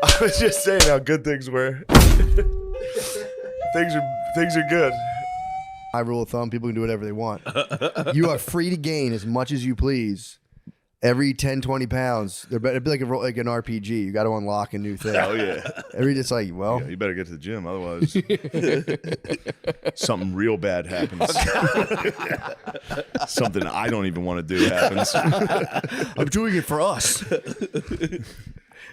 I was just saying how good things were. things are good. My rule of thumb, people can do whatever they want. You are free to gain as much as you please. Every 10, 20 pounds, it'd be like an RPG. You got to unlock a new thing. Oh, yeah. It's like, well. Yeah, you better get to the gym. Otherwise, something real bad happens. Something I don't even want to do happens. I'm doing it for us.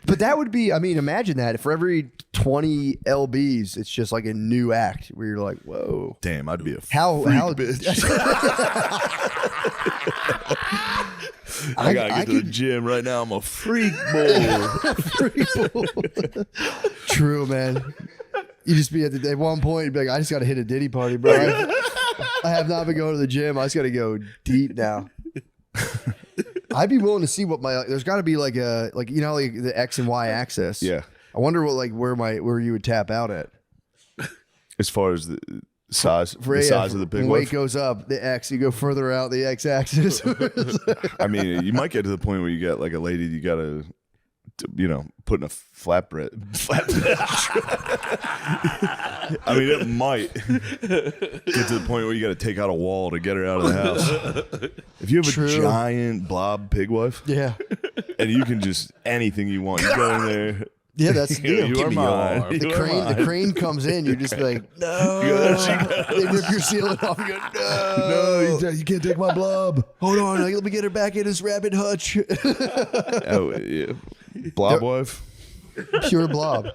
But that would be, I mean, imagine that. For every 20 LBs, it's just like a new act where you're like, whoa. Damn, I'd be a freak bitch. I gotta get to the gym right now. I'm a freak boy. True, man. You just be at one point, you'd be like, I just got to hit a Diddy party, bro. I have not been going to the gym. I just got to go deep now. I'd be willing to see what there's got to be like the X and Y axis. Yeah. I wonder where you would tap out at. As far as the size of the big weight goes up, the X, you go further out the X axis. I mean, you might get to the point where you got like a lady you got to put in a flatbread. I mean, it might get to the point where you got to take out a wall to get her out of the house. If you have a giant blob pig wife, yeah, and you can just anything you want, you go in there. Yeah, that's the deal. You are mine. The crane comes in. You're just like, no. They rip your ceiling off. You go, no, you can't take my blob. Hold on, let me get her back in his rabbit hutch. Oh, yeah. Blob wife? Pure blob.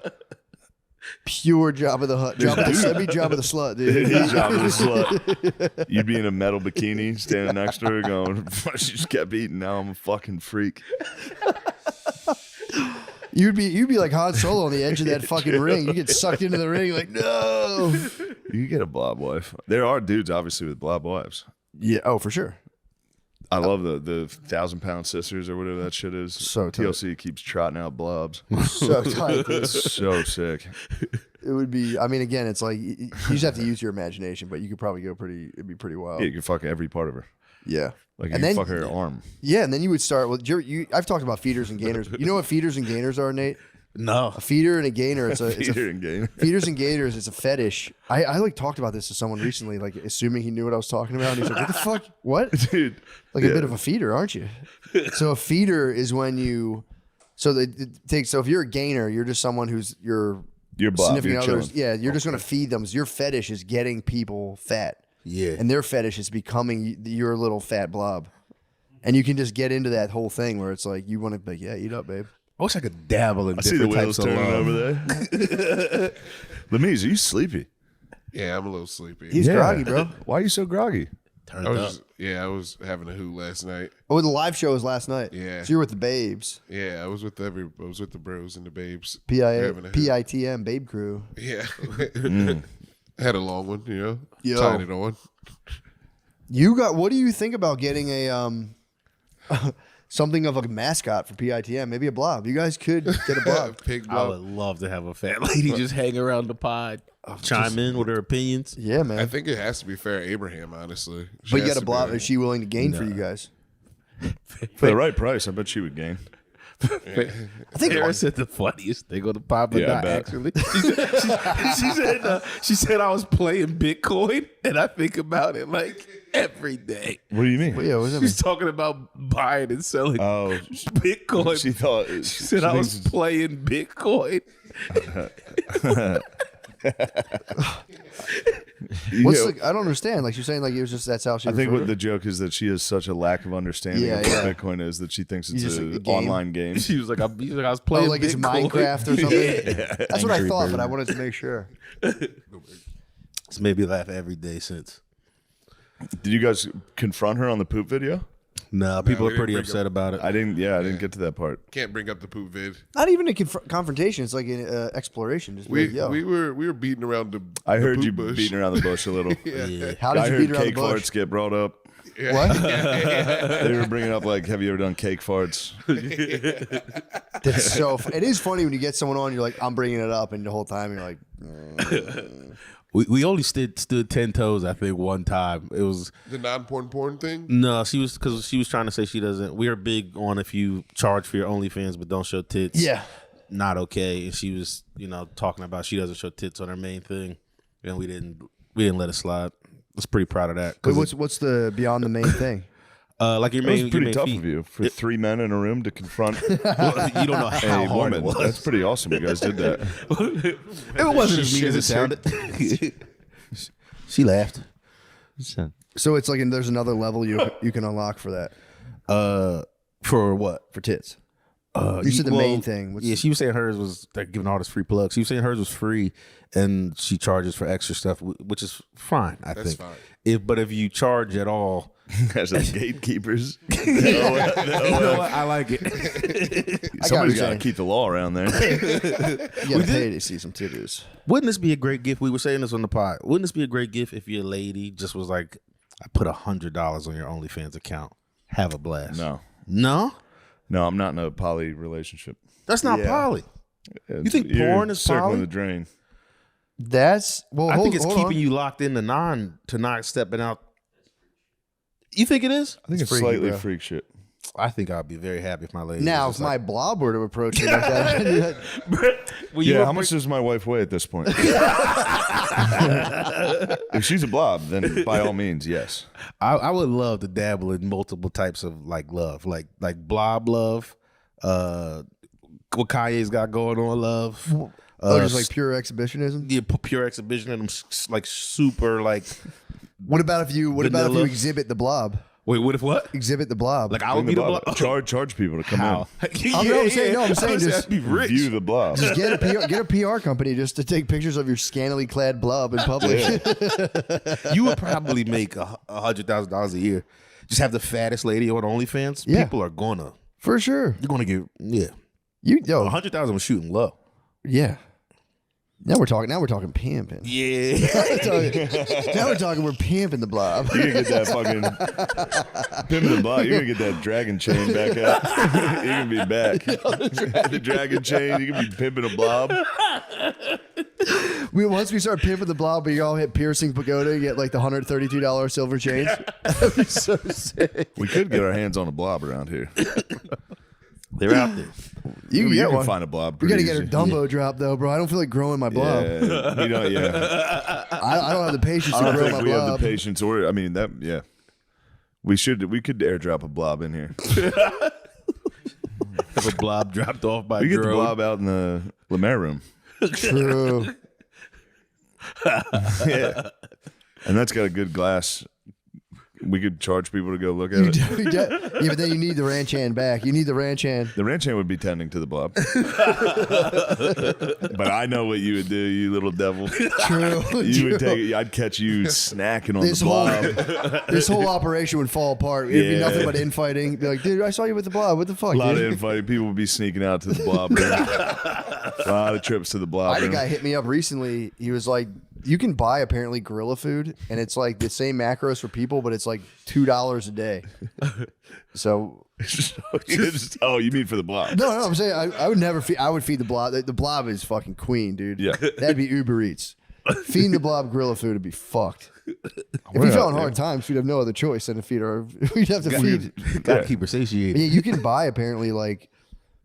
Pure Job of the Hut. That'd be Job of the Slut, dude. Job of the Slut. You'd be in a metal bikini standing next to her going, she just kept eating. Now I'm a fucking freak. You'd be like Han Solo on the edge of that fucking ring. You get sucked into the ring like, no. You get a blob wife. There are dudes, obviously, with blob wives. Yeah. Oh, for sure. I love the 1,000-pound sisters or whatever that shit is. So tight. TLC keeps trotting out blobs. So tight. So sick. It would be, I mean, again, it's like, you just have to use your imagination, but you could probably it'd be pretty wild. Yeah, you could fuck every part of her. Yeah. Like, you can fuck her arm. Yeah, and then you would start with, I've talked about feeders and gainers. You know what feeders and gainers are, Nate? No. A feeder and a gainer. Feeder and gainer. Feeders and gainers, it's a fetish. I like talked about this to someone recently, like assuming he knew what I was talking about. And he's like, what the fuck? What? Dude. Like a bit of a feeder, aren't you? So a feeder is when so if you're a gainer, you're just someone who's your significant others. Yeah, you're just going to feed them. Your fetish is getting people fat. Yeah. And their fetish is becoming your little fat blob. And you can just get into that whole thing where it's like, you want to be like, yeah, eat up, babe. I wish I could dabble in different types of turning love. over there. Lemiz, are you sleepy? Yeah, I'm a little sleepy. He's groggy, bro. Why are you so groggy? Turned I up. was having a hoot last night. Oh, the live show was last night. Yeah. So you're with the babes. Yeah, I was with the bros and the babes. PITM, babe crew. Yeah. Had a long one, Yo. Tying it on. What do you think about getting a something of a mascot for PITM? Maybe a blob. You guys could get a blob. Pig I blob. would love to have a fat lady just hang around the pod, chime in with her opinions. Yeah, man. I think it has to be Farrah Abraham, honestly. But you got a blob. Is she willing to gain for you guys? For the right price, I bet she would gain. I think Sarah said the funniest thing on the pod, but not actually. She said I was playing Bitcoin, and I think about it like every day. What do you mean? Well, yeah, what does that She's talking about buying and selling Bitcoin. She said I was playing Bitcoin. I don't understand. Like, you're saying, like, it was just that's how she. I think what the joke is that she has such a lack of understanding of what Bitcoin is that she thinks it's an online game. She was like, I was playing like Bitcoin. It's Minecraft or something. Yeah. That's what I thought, but I wanted to make sure. It's made me laugh every day since. Did you guys confront her on the poop video? Nah, people are pretty upset about it. I didn't get to that part. Can't bring up the poop vid. Not even a confrontation. It's like an exploration. Just We like, yo. were beating around the. I the heard poop you bush. beating around the bush a little. Yeah. How did I you heard beat around the cake bush? farts get brought up. Yeah. What? They were bringing up like, have you ever done cake farts? That's so. It is funny when you get someone on. You're like, I'm bringing it up, and the whole time you're like. We only stood 10 toes, I think, one time. It was The non-porn thing? no, she was trying to say she doesn't. We are big on if you charge for your OnlyFans but don't show tits. Yeah. not okay, and she was talking about she doesn't show tits on her main thing, and we didn't let it slide. I was pretty proud of that. Wait, what's the beyond the main thing? Like your It main, was pretty your main tough feet. of you for 3 men in a room to confront Well, you don't know how a hard it woman. was. That's pretty awesome. You guys did that. It wasn't as neat as it sounded. She laughed. So it's like there's another level you can unlock for that. For what? For tits. You said the main thing. Yeah, she was saying hers was like giving all this free plugs. She was saying hers was free, and she charges for extra stuff, which is fine. That's think. fine. But if you charge at all, As the gatekeepers. you know what? I like it. Somebody's got to saying. keep the law around there. You gotta pay to see some titties. Wouldn't this be a great gift? We were saying this on the pod. Wouldn't this be a great gift if your lady just was like, I put $100 on your OnlyFans account. Have a blast. No? No, I'm not in a poly relationship. That's not Yeah. poly. You think You're porn is circling poly? the drain? That's I think it's keeping you locked in to not stepping out. You think it is? I think it's freaky, slightly bro. freak shit. I think I'd be very happy if my lady. Now, was if just my blob were to approach me like that, Will you Yeah, ever how much does my wife weigh at this point? If she's a blob, then by all means, yes. I would love to dabble in multiple types of like love, like blob love, what Kanye's got going on love. just like pure exhibitionism. Yeah, pure exhibition and I'm like super like. What about if you Vanilla. exhibit the blob? Wait, what if what? Exhibit the blob. Like I would be the blob. Charge people to come How? I'm saying just be in. rich. View the blob. Just get a PR company just to take pictures of your scantily clad blob in public. You would probably make $100,000 a year. Just have the fattest lady on OnlyFans. Yeah. People are gonna. For sure. You're gonna get You 100,000 was shooting low. yeah. Now we're talking pimping. Yeah. Now we're talking we're pimping the blob. You're gonna get that fucking pimping the blob. You're gonna get that dragon chain back out. You're gonna be back. The dragon chain. You're gonna be pimping a blob. Once we start pimping the blob, we all hit piercing pagoda and get like the $132 silver chains. That'd be so sick. We could get our hands on a blob around here. They're out there. You can You get can one. find a blob. We pretty gotta get her easy. Dumbo drop though, bro. I don't feel like growing my blob. Yeah, I don't have the patience I to don't grow think my we have the blob. patience, or I mean that. Yeah, we could airdrop a blob in here. Have a blob dropped off by We a get the drone. blob out in the Lemaire room. True. Yeah, and that's got a good glass. We could charge people to go look at it. Yeah, but then you need the ranch hand back. You need the ranch hand. The ranch hand would be tending to the blob. But I know what you would do, you little devil. True. You would take. I'd catch you snacking on the blob. This whole operation would fall apart. It'd be Yeah. nothing but infighting. Be like, dude, I saw you with the blob. What the fuck? A lot of dude? infighting. People would be sneaking out to the blob room. A lot of trips to the I blob had a room. guy hit me up recently. He was like, you can buy apparently gorilla food, and it's like the same macros for people, but it's like $2 a day. So Oh, you mean for the blob? no, I'm saying I would never feed. I would feed the blob. The blob is fucking queen, dude. Yeah. That'd be Uber Eats. Feeding the blob gorilla food would be fucked. If We're we fell out in hard there. times, we'd have no other choice than to feed our. We'd have to feed. Gotta keep her satiated. Yeah, you can buy apparently like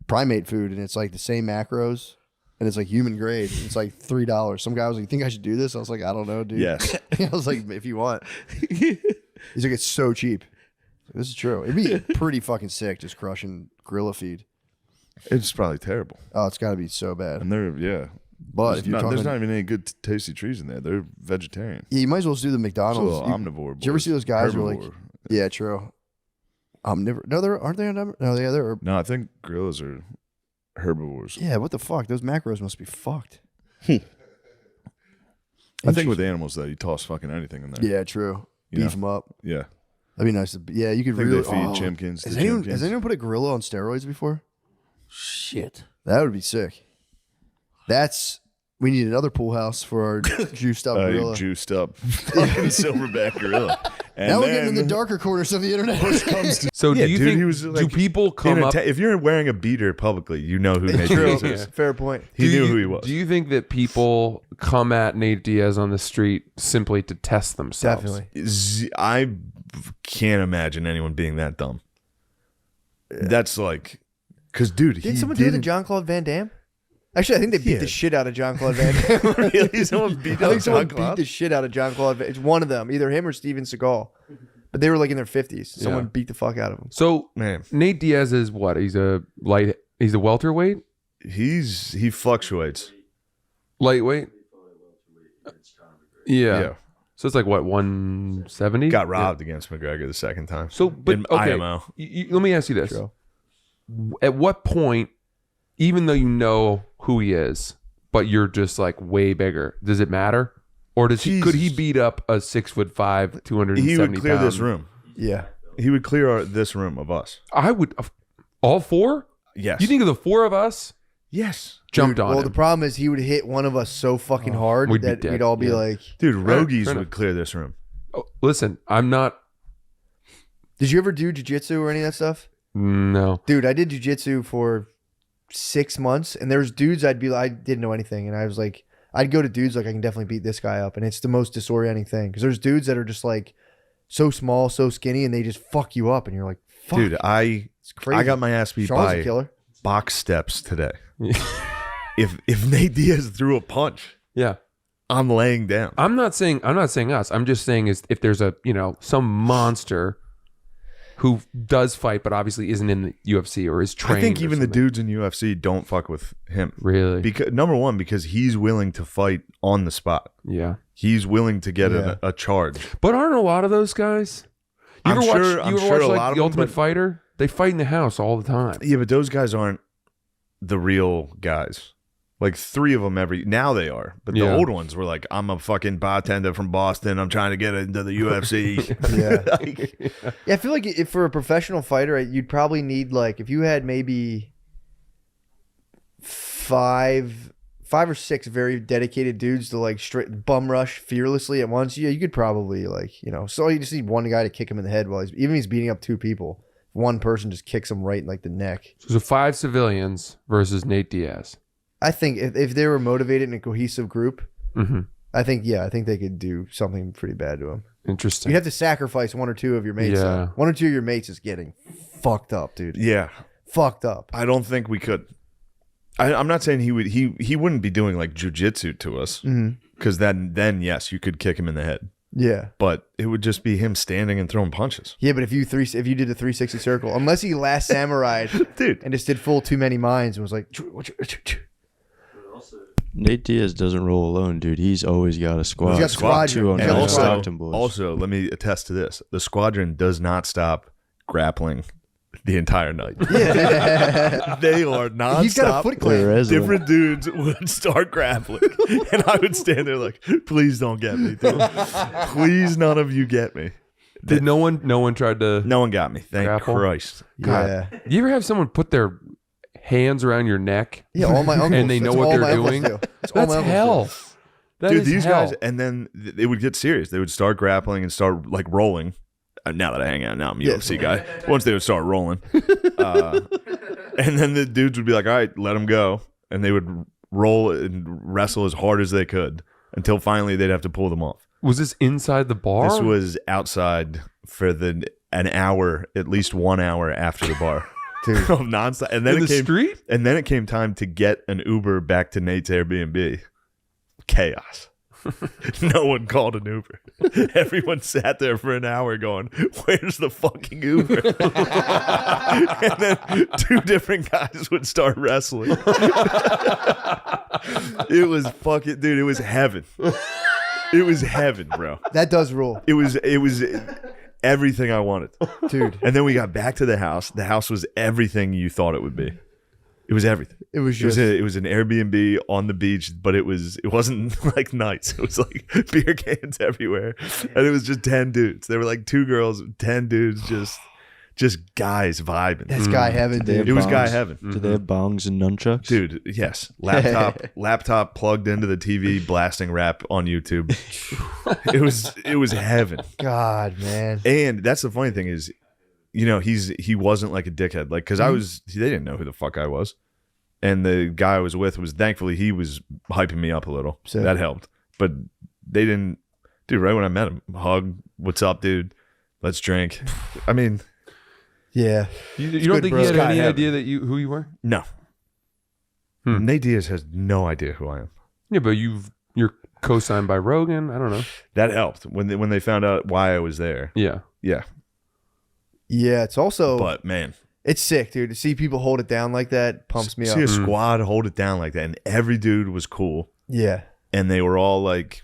primate food, and it's like the same macros, and it's like human grade. It's like $3. Some guy was like, "You think I should do this?" I was like, "I don't know, dude." Yes. I was like, "If you want." He's like, "It's so cheap." This is true. It'd be pretty fucking sick just crushing gorilla feed. It's probably terrible. Oh, it's got to be so bad. And they're But There's if you're not, talking, there's not even any good tasty trees in there. They're vegetarian. yeah, you might as well just do the It's a McDonald's. little You- omnivore. Did you ever see those guys who are like, Herbivore. yeah, true. Omnivore. No, they're aren't they omnivore? No, they are. No, I think gorillas are herbivores. Yeah, what the fuck? Those macros must be fucked. I think with animals though, you toss fucking anything in there. Yeah, true. You Beef know? them up. Yeah. That'd be nice. Yeah, you could I think really they feed oh. chimkins to Has chimkins. anyone put a gorilla on steroids before? Shit. That would be sick. We need another pool house for our juiced up gorilla. Juiced up fucking silverback gorilla. And Now we're getting in the then darker corners of the internet. comes to So Yeah, do you dude, think he was do like people come up? if you're wearing a beater publicly, you know who Nate Diaz is. Fair point. He do knew you- who he was. Do you think that people come at Nate Diaz on the street simply to test themselves? Definitely. I can't imagine anyone being that dumb. That's like, because dude, Did someone do it to John Claude Van Damme? Actually, I think they beat the shit out of John Claude Van Damme. Really? Someone beat I think up someone John Claude? beat the shit out of John Claude. It's one of them, either him or Steven Seagal. But they were like in their 50s. Someone Yeah. beat the fuck out of him. So Man, Nate Diaz is what? He's a welterweight, he fluctuates. lightweight. Yeah. Yeah. So it's like what, 170? Got robbed against McGregor the second time. So, but in okay, IMO. let me ask you this: True. at what point, even though you know who he is, but you're just like way bigger, does it matter, or does he? Could he Jesus. beat up a 6'5", 270? He would clear this room. Yeah. He would clear this room of us. I would. All four? Yes. You think of the four of us Yes. jumped Dude, on well, him? the problem is he would hit one of us so fucking hard We'd be that dead. we'd all be Yeah. like, Dude, Fair Rogies enough. would clear this room. Oh, listen, I'm not. did you ever do jiu-jitsu or any of that stuff? No. Dude, I did jiu-jitsu for 6 months, and there was dudes I didn't know anything, and I was like, I'd go to dudes like, I can definitely beat this guy up, and it's the most disorienting thing, because there's dudes that are just like so small, so skinny, and they just fuck you up, and you're like, fuck, Dude, it's crazy. I got my ass beat Sean's a by killer. box steps today. If Nate Diaz threw a punch, Yeah. I'm laying down. I'm not saying us. I'm just saying is if there's a some monster who does fight but obviously isn't in the UFC or is trained. I think or even the something. dudes in UFC don't fuck with him. Really. Because number one, because he's willing to fight on the spot. Yeah. He's willing to get Yeah. a charge. But aren't a lot of those guys? You I'm ever sure- watch? I'm You ever sure watch a like lot of the them, Ultimate but- Fighter? They fight in the house all the time. Yeah, but those guys aren't the real guys. Like 3 of them now they are. But the Yeah. old ones were like, I'm a fucking bartender from Boston. I'm trying to get into the UFC. Yeah. Like, Yeah, I feel like if for a professional fighter, you'd probably need like if you had maybe five or six very dedicated dudes to like straight bum rush fearlessly at once. Yeah, you could probably so you just need one guy to kick him in the head while he's beating up 2 people. One person just kicks him right in like the neck. So 5 civilians versus Nate Diaz. I think if they were motivated in a cohesive group, Mm-hmm. I think they could do something pretty bad to him. Interesting. You'd have to sacrifice 1 or 2 of your mates. Yeah. though. 1 or 2 of your mates is getting fucked up, dude. yeah. Fucked up. I don't think we could. I'm not saying he would. He wouldn't be doing like jujitsu to us, because then yes, you could kick him in the head. Yeah. But it would just be him standing and throwing punches. Yeah, but if you did the 360 circle, unless he last samurai Dude. and just did full too many minds and was like, Nate Diaz doesn't roll alone, dude. He's always got a squad. He's got squadron. Two on He's And got the the also, Stockton boys. also, let me attest to this: the squadron does not stop grappling the entire night. They are nonstop. he's got a Foot Clan. There is one. Different dudes would start grappling, and I would stand there like, "Please don't get me, dude. Please, none of you get me." Did no one tried to? No one got me. Thank Grapple? Christ. Yeah. You ever have someone put their hands around your neck? Yeah, all my uncles. And they know That's what all they're my uncles doing? do. That's all That's my uncles hell. do. That Dude, is these hell. guys, and then they would get serious. They would start grappling and start like rolling. Now that I hang out, now I'm a UFC guy. Once they would start rolling, and then the dudes would be like, "All right, let them go," and they would roll and wrestle as hard as they could until finally they'd have to pull them off. Was this inside the bar? This was outside for an hour, at least 1 hour after the bar. Dude. Of nonstop. And then in it the came street. And then it came time to get an Uber back to Nate's Airbnb. Chaos. No one called an Uber. Everyone sat there for an hour going, "Where's the fucking Uber?" And then 2 different guys would start wrestling. It was fucking, dude, it was heaven. It was heaven, bro. That does rule, It was everything I wanted. dude. And then we got back to the house. The house was everything you thought it would be. It was everything. It was It was, just it was an Airbnb on the beach, but it wasn't like nice. It was like beer cans everywhere, and it was just 10 dudes. There were like 2 girls, 10 dudes, just guys vibing. that's guy heaven, They have dude. It was guy bongs. heaven, Do they have bongs and nunchucks? dude. Yes, laptop plugged into the TV, blasting rap on YouTube. It was heaven. God, man. And that's the funny thing is, he wasn't like a dickhead, like because they didn't know who the fuck I was, and the guy I was with was thankfully he was hyping me up a little, so Sick. that helped. But they didn't, dude. Right when I met him, hug, what's up, dude? Let's drink. I mean, Yeah. You good, don't think bro. he had Sky any heaven. idea that who you were? no, Nate Diaz has no idea who I am. Yeah, but you're co-signed by Rogan. I don't know. That helped when they found out why I was there. Yeah. Yeah, Yeah, it's also but man, it's sick, dude. To see people hold it down like that pumps me see up. a squad hold it down like that, and every dude was cool, Yeah. and they were all like,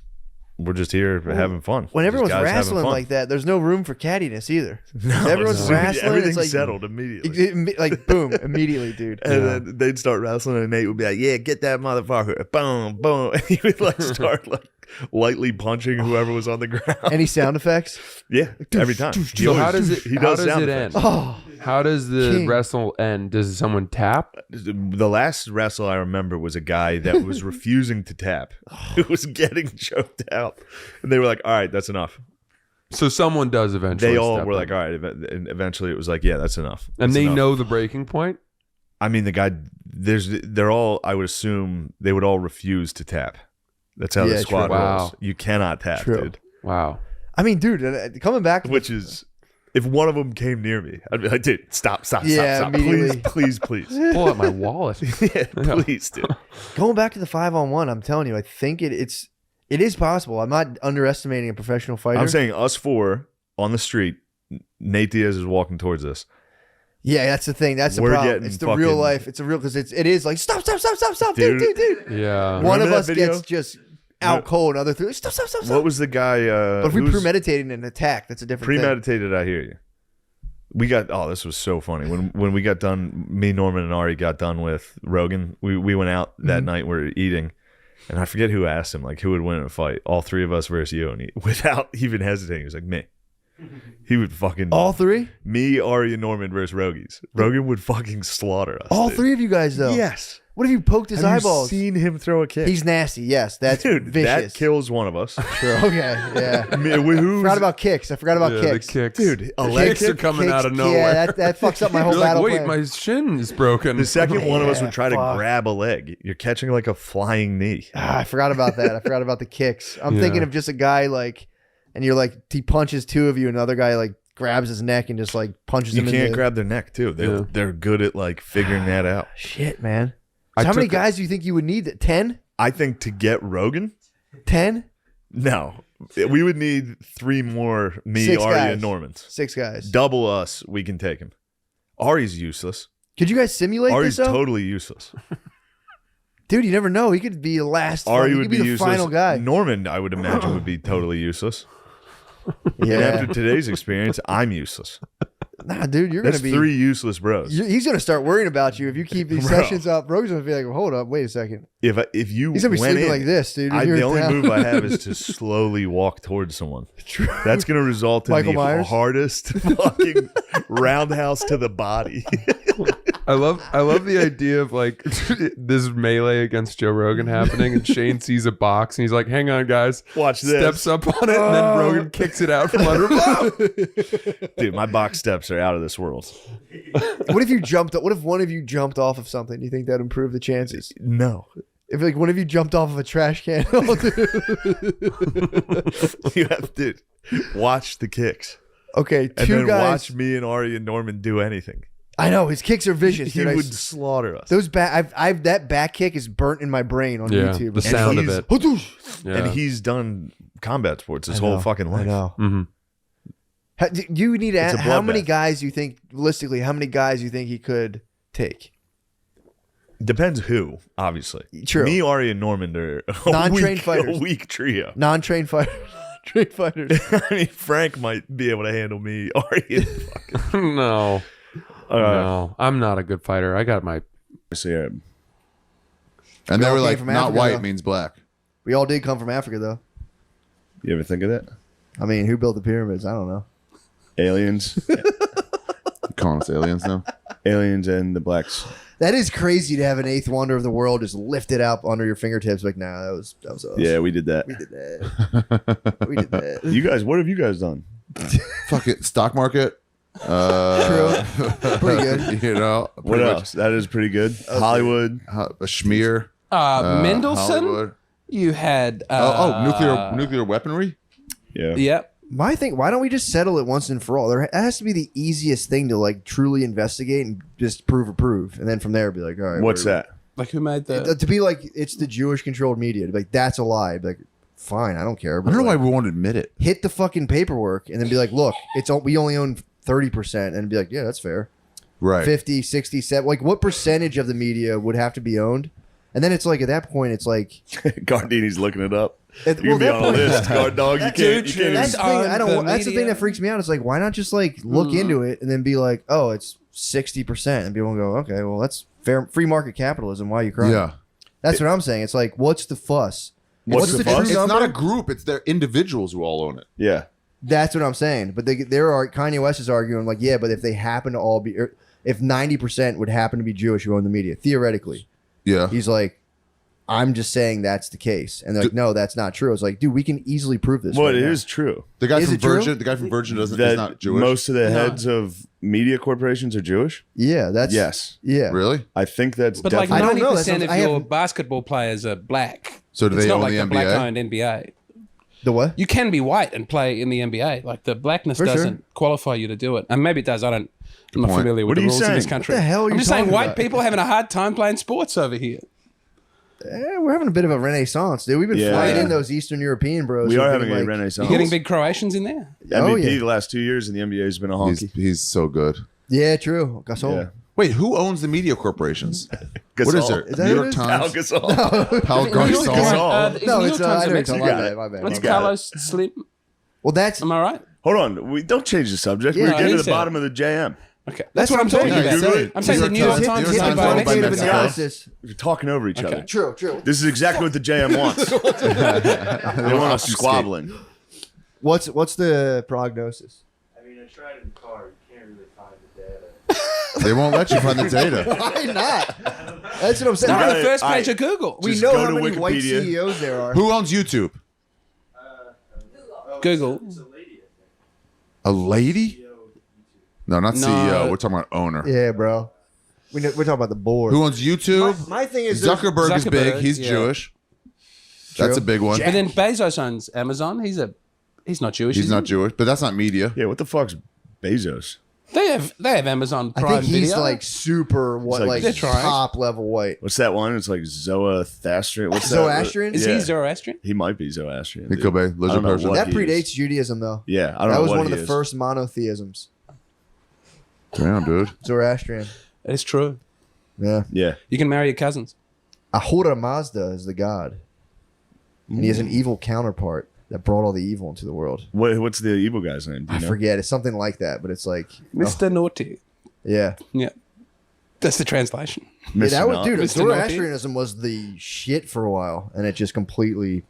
"We're just here having fun." When Just everyone's guys having wrestling fun. like that, there's no room for cattiness either. No, everyone's it's- wrestling, everything it's like- settled immediately. Like boom, immediately, dude. And then they'd start wrestling, and Nate would be like, "Yeah, get that motherfucker!" Boom, boom. And he would like start like lightly punching whoever was on the ground. Any sound effects? Yeah, every time. He So how always- does it? He how does does sound it effects. end? Oh, How does the King. wrestle end? Does someone tap? The last wrestle I remember was a guy that was refusing to tap, who was getting choked out, and they were like, "All right, that's enough." So someone does eventually. They all step were in. like, "All right," and eventually it was like, "Yeah, that's enough." and That's they enough. know the breaking point. I mean, the guy. They're all. I would assume they would all refuse to tap. That's how Yeah, the squad true. rolls. Wow. You cannot tap, True. dude. Wow. I mean, dude, coming back. Which is, if one of them came near me, I'd be like, "Dude, stop, Yeah, stop, immediately. please, please." Pull out my wallet. Yeah, please, dude. Going back to the 5-on-1, I'm telling you, I think it is possible. I'm not underestimating a professional fighter. I'm saying us four on the street. Nate Diaz is walking towards us. yeah, that's the thing. That's the We're problem. getting It's the real fucking- life. It's a real because it is like stop, dude, Dude. dude. Yeah. One Remember of that us video? gets just out cold, other three stop. What was the guy? But if we who's premeditated an attack, that's a different thing. premeditated? I hear you. We got. Oh, this was so funny when we got done. Me, Norman, and Ari got done with Rogan. We went out that Mm-hmm. night. We were eating, and I forget who asked him like who would win in a fight. All three of us versus you, and he, without even hesitating, he was like me. He would fucking All three? me, Ari, and Norman versus Rogies. Rogan would fucking slaughter us. All dude. three of you guys, though. Yes. What if you poked his Have eyeballs? you seen him throw a kick? He's nasty. Yes, that's Dude, vicious. that kills one of us. True. Okay. Yeah. I mean, who's- Forgot about kicks. I forgot about Yeah, kicks. the kicks. Dude, a leg Kicks are kick? coming out of Kicks- nowhere. Yeah, that fucks up my whole You're like, battle wait, plan. my shin is broken. The second one of us Yeah, would try to fuck. grab a leg. You're catching like a flying knee. I forgot about that. I forgot about the kicks. I'm Yeah. thinking of just a guy like, and you're like, he punches two of you, and another guy like grabs his neck and just like punches You him. in can't the, grab their neck too. Yeah. They're good at like figuring that out. Shit, man. I So how many took- guys do you think you would need? 10? I think to get Rogan, 10? no, we would need three more. Me, 6 Ari, guys. and Normans. 6 guys. Double us, we can take him. Ari's useless. Could you guys simulate Ari's this though? totally useless. Dude, you never know. He could be the last. Ari he would could be the useless. final guy. Norman, I would imagine, would be totally useless. And Yeah. after today's experience, I'm useless. Nah, dude, you're That's gonna be. 3 useless bros. He's gonna start worrying about you if you keep these Bro. sessions up. Rogan's gonna be like, hold up, wait a second. If you He's gonna be went sleeping in, like this, dude. the You're only down. move I have is to slowly walk towards someone. True. That's going to result in Michael the Myers? hardest fucking roundhouse to the body. I love the idea of like this melee against Joe Rogan happening, and Shane sees a box and he's like, "Hang on, guys." Watch this. Steps up on it, and then Rogan kicks it out from under him. Dude, my box steps are out of this world. What if you jumped? What if one of you jumped off of something? Do you think that'd improve the chances? No. If like one of you jumped off of a trash can, oh, dude. You have to watch the kicks. Okay, And two then guys. watch me and Ari and Norman do anything. I know his kicks are vicious, He dude. would slaughter us. Those back, I've that back kick is burnt in my brain on Yeah, YouTube. the sound of he's- it. Hodoosh. Yeah. And he's done combat sports his I know, whole fucking life. I know. Mhm. You need to It's ask, a how many bloodbath. guys you think realistically? How many guys you think he could take? Depends who, obviously. True. Me, Ari, and Norman are a Non-trained weak- fighters. A weak trio. Non-trained fighters. Trained fighters. I mean, Frank might be able to handle me, Ari, and fucking. No, no, I'm not a good fighter. I got my And We they all were came like, from not Africa, white though. means black. We all did come from Africa, though. You ever think of that? I mean, who built the pyramids? I don't know. Aliens, Calling us aliens now. aliens, and the blacks. That is crazy to have an eighth wonder of the world just lifted up under your fingertips. Like, nah, that was us. Yeah, we did that. We did that. We did that. You guys, what have you guys done? Fuck it. Stock market. True. Pretty good. You know. What pretty much, else? That is pretty good. Hollywood. a schmear. Mendelsohn, Hollywood. you had Nuclear weaponry. Yeah. Yep. My thing, why don't we just settle it once and for all? That has to be the easiest thing to like truly investigate and just prove, and then from there be like, all right. What's we're- that? Like who made the? To be like it's the Jewish controlled media. To be like that's a lie. Be like fine, I don't care. I But don't know why like, we won't admit it. hit the fucking paperwork and then be like, look, we only own 30%, and be like, yeah, that's fair. Right. 50, 60, 70. Like what percentage of the media would have to be owned? And then it's like at that point, it's like Gardini's looking it up. At- You're well, gonna be on a that point- list, guard dog. You can't. You can't. that's the thing. I don't. the That's the thing media? that freaks me out. It's like, why not just like look into it and then be like, oh, it's 60%, and people go, okay, well, that's fair, free market capitalism. Why are you crying? Yeah. That's what I'm saying. It's like, what's the fuss? What's the fuss? true It's not number? a group. It's their individuals who all own it. Yeah. That's what I'm saying. But Kanye West is arguing like, yeah, but if they happen to all be, or if 90% would happen to be Jewish who own the media, theoretically, Yeah. he's like, I'm just saying that's the case, and they're like, no, that's not true. It's like, dude, we can easily prove this. Well, right it now. is true The guy Is from it true? Virgin. The guy from Virgin doesn't. that He's not Jewish. most of the heads of media corporations are Jewish. Yeah, that's Yes. Yeah, Really? I think that's But like definitely. I don't know. 90% That's- of I your have- basketball players are black. So do It's they not own like the the NBA? black-owned NBA. The what? You can be white and play in the NBA. Like the blackness For sure. doesn't qualify you to do it, and maybe it does. I'm not point. familiar with What the are you rules in this saying? country. What the hell are I'm you just saying, talking white about? people are having a hard time playing sports over here. We're having a bit of a renaissance, dude. We've been Yeah. flying Yeah. in those Eastern European bros. We who've are been, having a like- renaissance. You getting big Croatians in there? Oh, MVP yeah. the last 2 years in the NBA has been a honky. He's so good. Yeah, true. Gasol. Yeah. Wait, who owns the media corporations? What is there? Is that New who York it is? Al Times. Gasol. Paul New York Gasol. Times- is No, New it's York Times I a know it's Mexican? my bad. My bad. It's You got Carlos Slim. Well, that's Am I right? Hold on. We don't change the subject. Yeah, We're no, getting he to the said bottom of the JM. Okay, That's that's what I'm what talking I'm about. saying. I'm saying the New York hit Times the is owned by a quantitative Mexican guy. analysis. We're talking over each Okay. other. True, true. This is exactly what the JM wants. They want us squabbling. What's the prognosis? I mean, I tried in the car. You can't really find the data. They won't let you find the data. Why not? That's what I'm saying. Not on the Right, first page I- of Google. We Just know go how to many white Wikipedia. CEOs there are. Who owns YouTube? Google. A lady? No, not No. CEO. We're talking about owner. Yeah, bro. We're talking about the board. Who owns YouTube? My thing is there's- Zuckerberg is big. Zuckerberg, He's yeah. Jewish. That's a big one. But then Bezos owns Amazon. He's not Jewish. He's is not he? Jewish, but that's not media. Yeah, what the fuck's Bezos? They have Amazon I Prime think he's Video. like super what, like- like They're trying. top level white. What's that one? It's like Zoroastrian. What's that? Zoroastrian? is Yeah. he Zoroastrian? He might be Zoroastrian. He dude. could be. I don't Lizard know person. what That he predates is. Judaism, though. Yeah, I don't That know was what one of he the is. first monotheisms. Damn, dude. Zoroastrian. It's true. Yeah. Yeah. You can marry your cousins. Ahura Mazda is the god. And he has an evil counterpart that brought all the evil into the world. What's the evil guy's name? Do I you know? forget. It's something like that, but it's like, Mr. Naughty. yeah. Yeah. That's the translation. Yeah, that was, Mr. dude, Mr. Naughty. Zoroastrianism was the shit for a while, and it just completely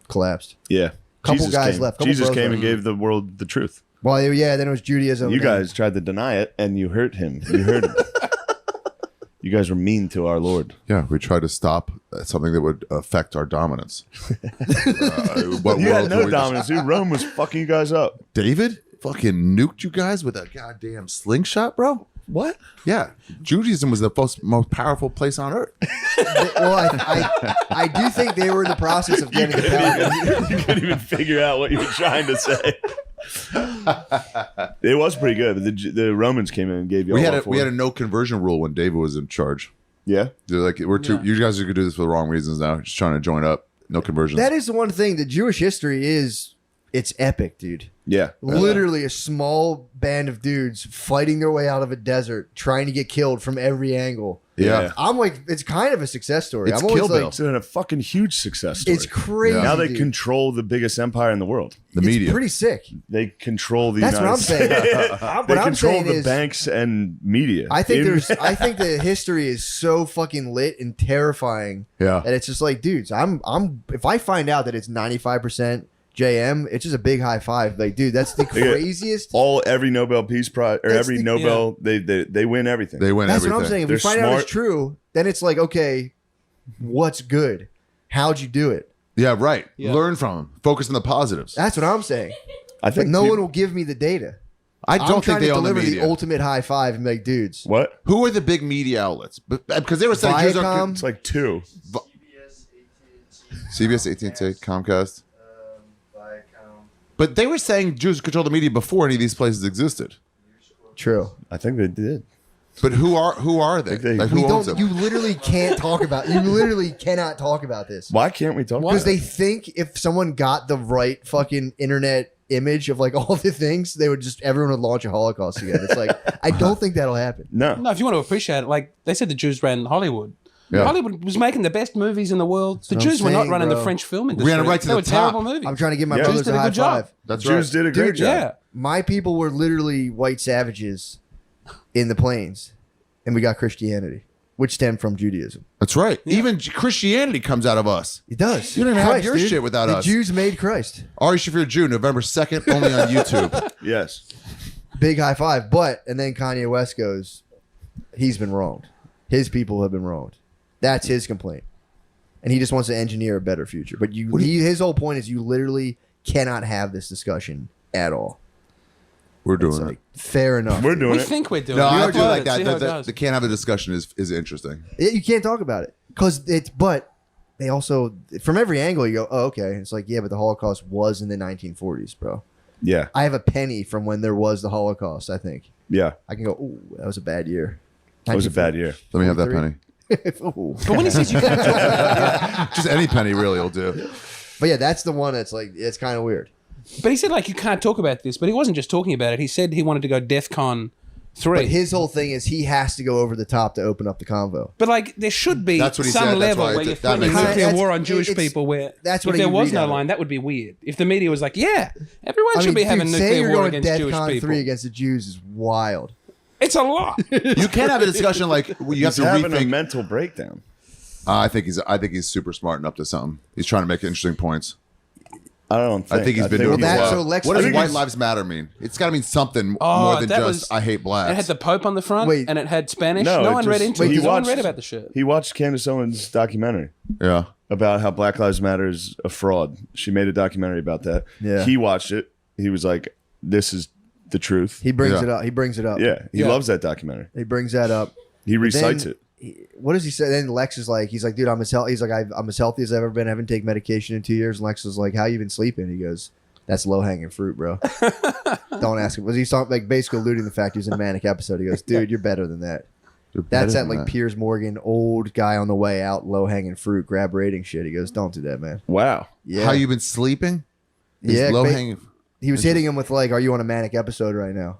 collapsed. Yeah. Couple Jesus guys came. left, couple Jesus bros came left. and gave the world the truth. Well, yeah, then it was Judaism. You and then- guys tried to deny it, and you hurt him. You hurt him. You guys were mean to our Lord. Yeah, we tried to stop something that would affect our dominance. What You world had no do we- dominance, dude. Rome was fucking you guys up. David fucking nuked you guys with a goddamn slingshot, bro. What? Yeah, Judaism was the most powerful place on earth. Well, I do think they were in the process of getting the power. You couldn't even figure out what you were trying to say. It was pretty good, but the Romans came in and gave you We all had that we had for a it. no conversion rule when David was in charge. Yeah. They're like, we're too. You guys are gonna do this for the wrong reasons now. Just trying to join up. No conversions. That is the one thing. The Jewish history it's epic, dude. Yeah. Literally a small band of dudes fighting their way out of a desert, trying to get killed from every angle. yeah. I'm like, it's kind of a success story. It's I'm always Kill Bill. like, It's been a fucking huge success story. it's crazy. Now they dude. control the biggest empire in the world. The It's media. pretty sick. They control the That's what United I'm saying. States. What They I'm control saying the is, banks and media. I think In- I think the history is so fucking lit and terrifying Yeah. that it's just like, dudes, I'm if I find out that it's 95% JM, it's just a big high five. Like, dude, that's the craziest. every Nobel Peace Prize or That's every the- Nobel they win everything. They win That's everything. what I'm saying. If They're we find out smart. it's true, then it's like, okay, what's good? How'd you do it? Yeah, right. Yeah. Learn from them. Focus on the positives. That's what I'm saying. I But think no peop- one will give me the data. I I'm don't think trying they to own the deliver the media. ultimate high five and be like, dudes, What? Who are the big media outlets? Because they were saying Jews are Viacom? It's like two. CBS, AT&T, Comcast. But they were saying Jews control the media before any of these places existed. true. I think they did. But who are they? Like, We who owns don't. them? You literally can't talk about. You literally cannot talk about this Why can't we talk about because it? they think if someone got the right fucking internet image of like all the things, they would just everyone would launch a Holocaust again. It's like I don't think that'll happen. No. No, if you want to appreciate it, like they said, the Jews ran Hollywood. Yeah. Hollywood was making the best movies in the world. The what Jews I'm were not saying, running bro. the French film industry. Ran it right to they the were top. terrible movies. I'm trying to give my Yeah. brothers Jews did a a high good job. five. That's Jews right. did a great Dude, job. Yeah. My people were literally white savages in the plains, and we got Christianity, which stemmed from Judaism. That's right. Even Christianity comes out of us. It does. You don't even have Christ, your dude. shit without the us. Jews made Christ. Ari Shaffir Jew, November 2nd, only on YouTube. Yes. Big high five. And then Kanye West goes, he's been wronged. His people have been wronged. That's his complaint. And he just wants to engineer a better future. But his whole point is you literally cannot have this discussion at all. We're It's doing like, it. fair enough. We're doing We it. think we're doing No, it. I We feel do like it. that. See how it The goes. can't have a discussion is interesting. You can't talk about it. But they also, from every angle, you go, oh, okay. It's like, yeah, but the Holocaust was in the 1940s, bro. Yeah. I have a penny from when there was the Holocaust, I think. Yeah. I can go, ooh, that was a bad year. That was a bad year. Let me have that penny. Ooh. But when he says you can't talk about it, Just any penny really will do. But yeah, that's the one that's like, it's kind of weird. but he said like you can't talk about this. But he wasn't just talking about it. He said he wanted to go DEFCON 3. But his whole thing is he has to go over the top to open up the convo. But like there should be That's what he some said. That's level why where you're that threatening makes nuclear sense. war on Jewish It's- people. Where that's what if there you was read no out of line, it. that would be weird. If the media was like, yeah, everyone should be having dude, say nuclear you're war going against Jewish DEFCON people. 3 against the Jews is wild. It's a lot. You can't have a discussion like you have He's to having a rethink. mental breakdown. I think he's super smart and up to something. He's trying to make interesting points. I don't think. I think he's been doing Well, it. that's Well. so Lex- What I does think White he's- Lives Matter mean? It's got to mean something more Oh, than that just was- I hate blacks. It had the Pope on the front, Wait. and it had Spanish. No, No it one read just- into he it. No one watched- read about the shit. He watched Candace Owens' documentary yeah. about how Black Lives Matter is a fraud. She made a documentary about that. Yeah. He watched it. He was like, this is the truth. He brings Yeah. it up. He brings it up. Yeah. He Yeah. loves that documentary. He brings that up. He recites then- it. What does he say? Then Lex is like, he's like, dude, I'm as healthy. He's like, I'm as healthy as I've ever been. I haven't taken medication in 2 years. And Lex is like, how you been sleeping? He goes, that's low hanging fruit, bro. Don't ask him. Was he talking like basically alluding to the fact he was in a manic episode? He goes, dude, you're better than that. You're better That's that than like Piers Morgan, old guy on the way out, low hanging fruit, grab rating shit. He goes, don't do that, man. Wow. Yeah, How you been sleeping? yeah. Low hanging. He was hitting him with like, are you on a manic episode right now?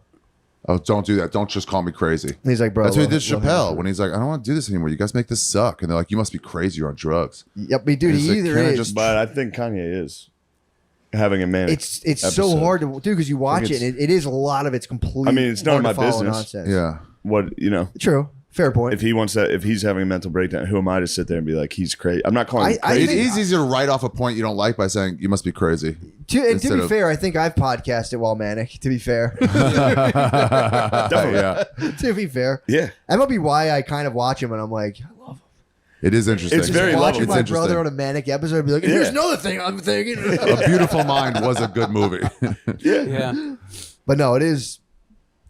Oh, don't do that. Don't just call me crazy. And he's like, bro. That's what he did low-hanging Chappelle fruit. when he's like, I don't want to do this anymore. You guys make this suck. And they're like, you must be crazy. You're on drugs. Yep, but dude, It's he like, either can I is. just- But I think Kanye is having a manic. It's so episode. hard to do because you watch it. it's- And it is a lot of it's complete. I mean, it's none of hard my to follow business. Nonsense. Yeah. What, you know, True. Fair point. if he wants that, if he's having a mental breakdown, who am I to sit there and be like, he's crazy? I'm not calling him I crazy. It think- is easier to write off a point you don't like by saying you must be crazy. To instead be of- fair, I think I've podcasted while manic. To be fair, Yeah. to be fair, Yeah. that might be why I kind of watch him and I'm like, I love him. It is interesting. It's very Watching lovely. my It's brother on interesting. a manic episode, and be like, and here's another thing I'm thinking. A Beautiful Mind was a good movie. Yeah. But no, it is.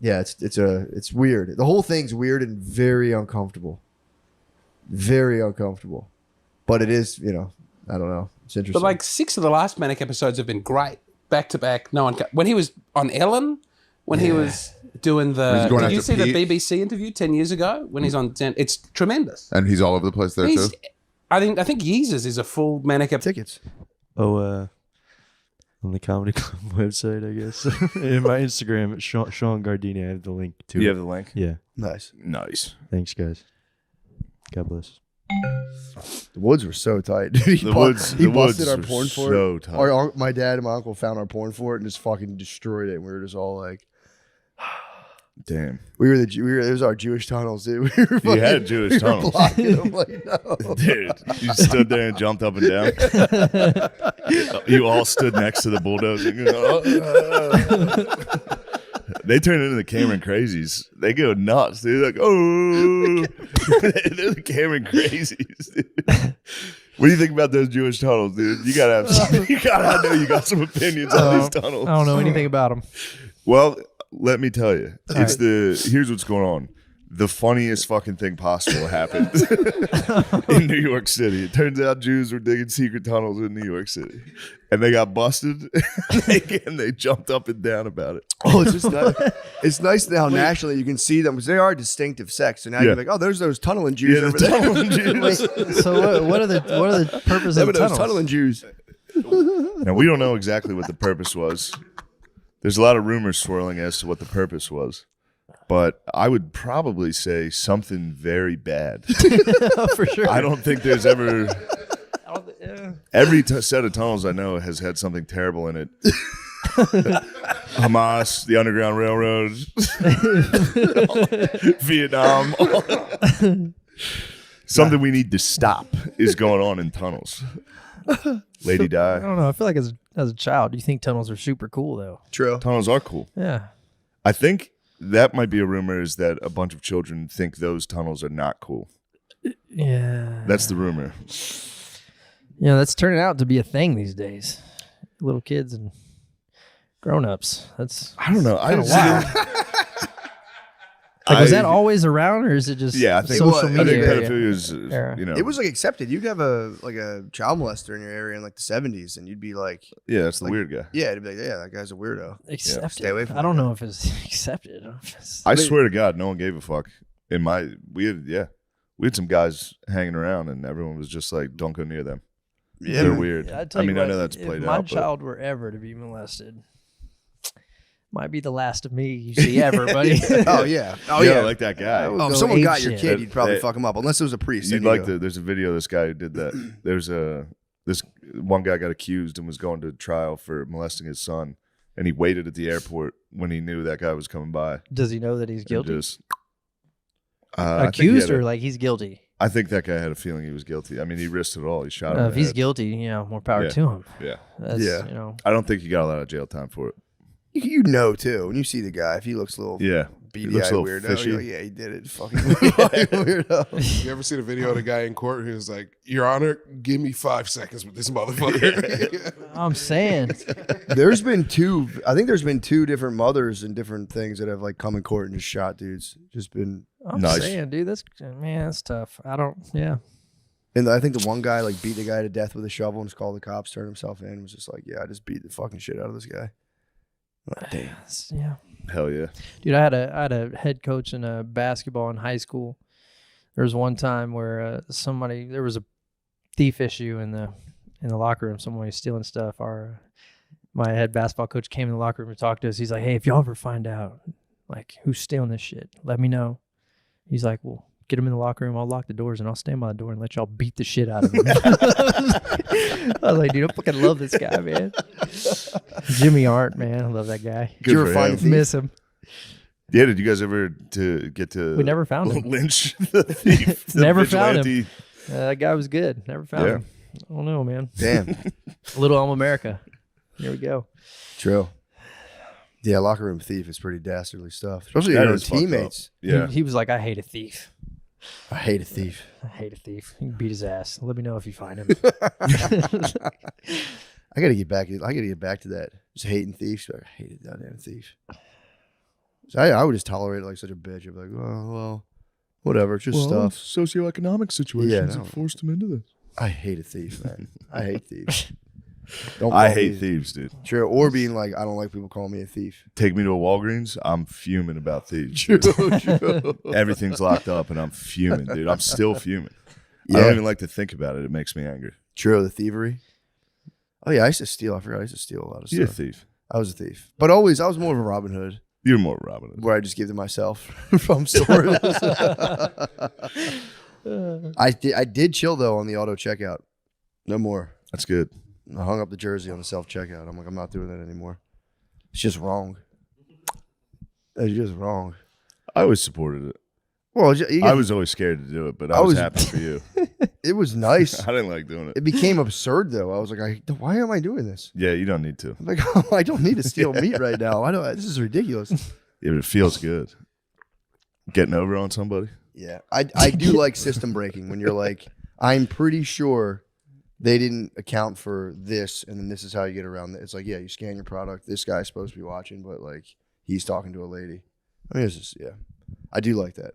Yeah, it's weird. The whole thing's weird and very uncomfortable. Very uncomfortable. But it is, I don't know. It's interesting. But like 6 of the last Manic episodes have been great, back to back. No one when he was on Ellen, when he was doing the. He's going Did you after see Pete. the BBC interview 10 years ago when he's on? It's tremendous. And he's all over the place there He's, too. I think Yeezus is a full Manic episode. tickets. Oh, on the Comedy Club website, I guess. In my Instagram, it's Sean Gardini. I have the link to You it. have the link? Yeah. Nice. Nice. Thanks, guys. God bless. The woods were so tight. Dude, he busted our woods porn were for so it. tight. My dad and my uncle found our porn for it and just fucking destroyed it. And we were just all like, Damn. it was our Jewish tunnels, dude. We were You had Jewish we tunnels. Were blocking them, like, no. Dude, you stood there and jumped up and down. You all stood next to the bulldozer. They turn into the Cameron crazies. They go nuts. They're like, oh. They're the Cameron crazies. Dude. What do you think about those Jewish tunnels, dude? You gotta I know you got some opinions on these tunnels. I don't know anything about them. Well, let me tell you. Here's what's going on. the funniest fucking thing possible happened in New York City. It turns out Jews were digging secret tunnels in New York City, and they got busted, and they jumped up and down about it. Oh, it's just nice. It's nice now nationally you can see them because they are distinctive sects. So now you're like, oh, there's those tunneling Jews over there. Tunneling Jews. So what are the purpose of the Those tunnels? tunneling Jews. Now, we don't know exactly what the purpose was. There's a lot of rumors swirling as to what the purpose was. But I would probably say something very bad. For sure. I don't think there's ever... Every set of tunnels I know has had something terrible in it. Hamas, the Underground Railroad, Vietnam. Something we need to stop is going on in tunnels. Lady I Di. don't know. I feel like as a child, you think tunnels are super cool though. True. Tunnels are cool. Yeah. I think that might be a rumor, is that a bunch of children think those tunnels are not cool. Yeah. That's the rumor. That's turning out to be a thing these days. Little kids and grown-ups. That's I don't know. I kinda just wild. Like, was that always around, or is it just Yeah, I think social I media? think area? pedophilia is, Era. you know. It was like accepted. You'd have a child molester in your area in like the 70s, and you'd be like, Yeah, that's the like- weird guy. yeah, it'd be like, yeah, that guy's a weirdo. Accepted. Stay away from I don't that. know if it's accepted. I don't know if it's- I swear to God, no one gave a fuck. We had some guys hanging around, and everyone was just like, "Don't go near them. Yeah, They're man. weird." I I tell you mean, I what, know that's if played my out, but child were ever to be molested, might be the last of me you see ever, buddy. Oh yeah. Oh yeah, yeah. like that guy. would Oh, if go someone ape got your shit. kid, you'd probably They- fuck him up, unless it was a priest. You'd then like you to. There's a video of this guy who did that. There's this one guy got accused and was going to trial for molesting his son, and he waited at the airport when he knew that guy was coming by. Does he know that he's and guilty? just, I think he Accused had or a- like he's guilty? I think that guy had a feeling he was guilty. I mean, he risked it all. He shot him. in If the he's head. guilty, more power Yeah. to him. Yeah, That's, Yeah. I don't think he got a lot of jail time for it. You know too when you see the guy if he looks a little Yeah, beady looks eyed a little weirdo. fishy. You're like, yeah, he did it. Fucking weirdo. You ever seen a video of the guy in court who's like, "Your Honor, give me 5 seconds with this motherfucker." I'm saying. There's been two. I think there's been two different mothers and different things that have like come in court and just shot dudes. Just been. I'm Nice. saying, dude, that's tough. I don't. Yeah. And I think the one guy like beat the guy to death with a shovel and just called the cops, turned himself in, and was just like, yeah, I just beat the fucking shit out of this guy. Like, damn. Yeah. hell yeah. Dude, I had a head coach in basketball in high school. There was one time where there was a thief issue in the locker room. Someone was stealing stuff. My head basketball coach came in the locker room and talked to us. He's like, "Hey, if y'all ever find out like who's stealing this shit, let me know." He's like, "Well, get him in the locker room. I'll lock the doors and I'll stand by the door and let y'all beat the shit out of him." I was like, dude, I fucking love this guy, man. Jimmy Art, man. I love that guy. Good Did you for ever find him. a thief? Miss him. Yeah, did you guys ever get to? We never found him. Lynch the thief. the Never found him. vigilante? That guy was good. Never found Yeah. him. I don't know, man. Damn. Little Elm America. Here we go. True. Yeah, locker room thief is pretty dastardly stuff, especially That your own is fucked up. teammates. Yeah. He was like, I hate a thief. I hate a thief. I hate a thief. You can beat his ass. Let me know if you find him. I gotta get back. I gotta get back to that. Just hating thieves. I hated that damn thief. So I would just tolerate it like such a bitch. I'd be like, oh well, whatever. It's just stuff. Socioeconomic situations Yeah, no. have forced him into this. I hate a thief, man. I hate thieves. Don't I call hate me- thieves, dude. Sure, or being like, I don't like people calling me a thief. Take me to a Walgreens, I'm fuming about thieves. True, dude. true. Everything's locked up, and I'm fuming, dude. I'm still fuming. I Yeah. don't even like to think about it. It makes me angry. True, the thievery. Oh yeah, I used to steal. I forgot I used to steal a lot of You're a stuff. thief. I was a thief, but I was more of a Robin Hood, You're more Robin Hood. where I just give them myself from stores. I did chill though on the auto checkout. No more. That's good. I hung up the jersey on the self checkout. I'm like, I'm not doing that anymore. It's just wrong. It's just wrong. I always supported it. Well, I was always scared to do it, but I I was was- happy for you. it was nice. I didn't like doing it. It became absurd though. I was like, why am I doing this? Yeah, you don't need to. I'm like, oh, I don't need to steal meat right now. I don't. This is ridiculous. Yeah, but it feels good. Getting over on somebody. Yeah, I do like system breaking when you're like, I'm pretty sure they didn't account for this, and then this is how you get around it. It's like, yeah, you scan your product. This guy's supposed to be watching, but like he's talking to a lady. I mean, it's just, yeah, I do like that.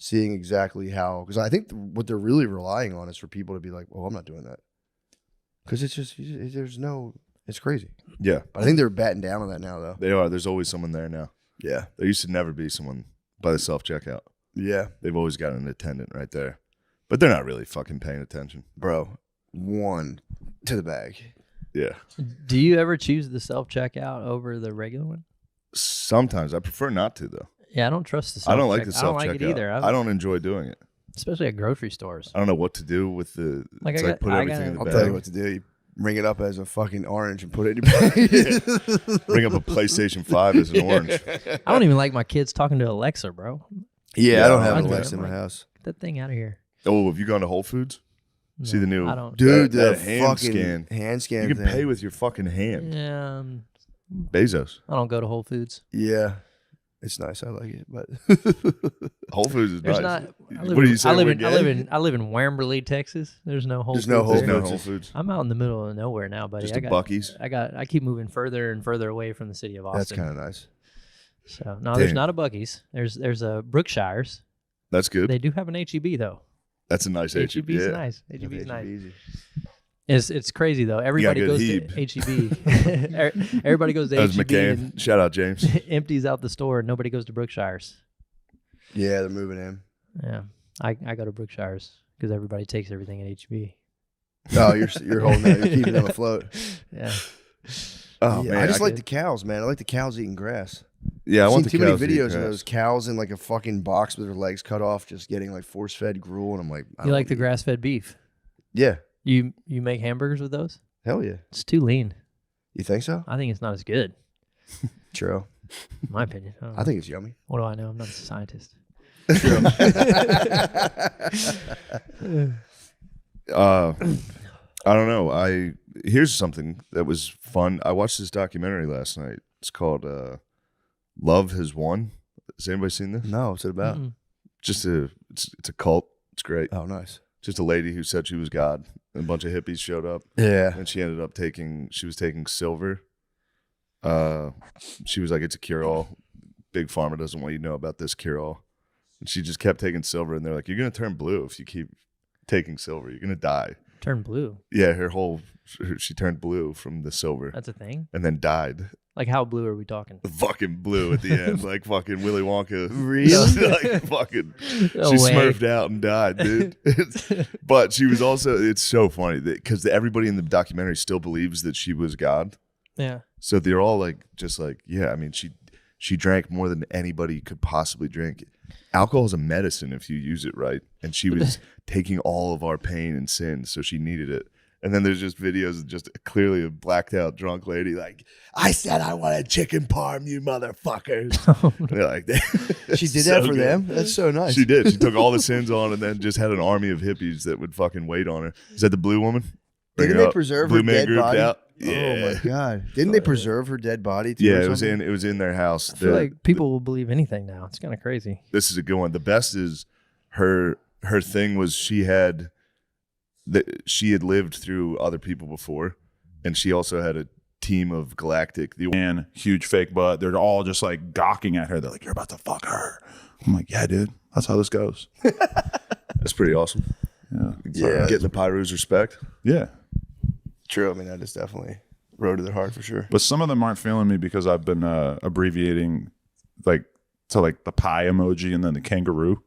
seeing exactly how, because I think what they're really relying on is for people to be like, well, I'm not doing that. Because it's just, it's crazy. Yeah. But I think they're batting down on that now, though. They are. There's always someone there now. Yeah. There used to never be someone by the self-checkout. Yeah. They've always got an attendant right there. But they're not really fucking paying attention. Bro, one to the bag. Yeah. Do you ever choose the self-checkout over the regular one? Sometimes. I prefer not to, though. Yeah, I don't trust the self-checkout. I don't like the I don't self-checkout. like it either. I don't enjoy doing it. Especially at grocery stores. I don't know what to do with the. Like it's I like got- put I everything in the I'll bag. tell you what to do. You ring it up as a fucking orange and put it in your bag. Bring up a PlayStation 5 as an orange. I don't even like my kids talking to Alexa, bro. Yeah, I don't have I an do. Alexa in my house. Get that thing out of here. Oh, have you gone to Whole Foods? See the new I don't. Dude, that the hand fucking scan. hand scan You can thing. pay with your fucking hand. Yeah, Bezos. I don't go to Whole Foods. Yeah. It's nice. I like it, but Whole Foods is There's nice. not. What do you say? I live in Wamberley, Texas. There's no Whole There's Foods. no Whole there. There's no Foods. Whole Foods. I'm out in the middle of nowhere now, buddy. Just a Buc-ee's. I keep moving further and further away from the city of Austin. that's kind of nice. So no, there's Damn. not a Buc-ee's. There's a Brookshire's. That's good. They do have an HEB though. That's a nice HEB. HEB's Yeah. nice. HEB's nice. Easy. It's crazy though. Everybody good goes Heb. to HEB. Everybody goes to That was HEB McCann. and Shout out, James. empties out the store, and nobody goes to Brookshire's. Yeah, they're moving in. Yeah, I go to Brookshire's because everybody takes everything at HEB. Oh, you're holding that. You're keeping them afloat. Yeah. Oh, Yeah, man. I just like could- the cows, man. I like the cows eating grass. Yeah, I I've want seen the too many cows to eat videos of grass. those cows in like a fucking box with their legs cut off, just getting like force fed gruel, and I'm like, I You don't like the eat- grass-fed beef? Yeah, You make hamburgers with those? hell yeah. It's too lean. You think so? I think it's not as good, True. in my opinion. I don't know. I think it's yummy. What do I know? I'm not a scientist. I don't know. Here's something that was fun. I watched this documentary last night. It's called Love Has Won. Has anybody seen this? No, what's it about? Mm-mm. It's a cult. It's great. Oh, nice. Just a lady who said she was God. And a bunch of hippies showed up, Yeah. and she ended up taking silver. She was like, it's a cure-all. Big Pharma doesn't want you to know about this cure-all. And she just kept taking silver, and they're like, you're going to turn blue if you keep taking silver. You're going to die. Turn blue. Yeah, she turned blue from the silver That's a thing. and then died. Like how blue are we talking? Fucking blue at the end, like fucking Willy Wonka. Really? Like fucking, No she way. smurfed out and died, dude. But she was also, it's so funny because everybody in the documentary still believes that she was God. Yeah. So they're all like, just like, yeah, I mean, she drank more than anybody could possibly drink. Alcohol is a medicine if you use it right. And she was taking all of our pain and sins, so she needed it. And then there's just videos of just clearly a blacked out drunk lady like, I said I wanted chicken parm, you motherfuckers. And they're like, She did so that for good. them? That's so nice. She did. She took all the sins on and then just had an army of hippies that would fucking wait on her. Is that the blue woman? Bring Didn't her they up. preserve Blue her man dead grouped body? out. Oh Yeah. my god! Didn't they preserve her dead body too? Yeah, or it was something? in their house. I feel like people will believe anything now. It's kind of crazy. This is a good one. The best is her thing was she had lived through other people before, and she also had a team of Galactic. And huge fake butt. They're all just like gawking at her. They're like, you're about to fuck her. I'm like, yeah, dude. That's how this goes. That's pretty awesome. Yeah. Yeah. Getting the Pyro's respect. Yeah. True. I mean, that is definitely road to their heart for sure. But some of them aren't feeling me because I've been abbreviating like to like the pie emoji and then the kangaroo.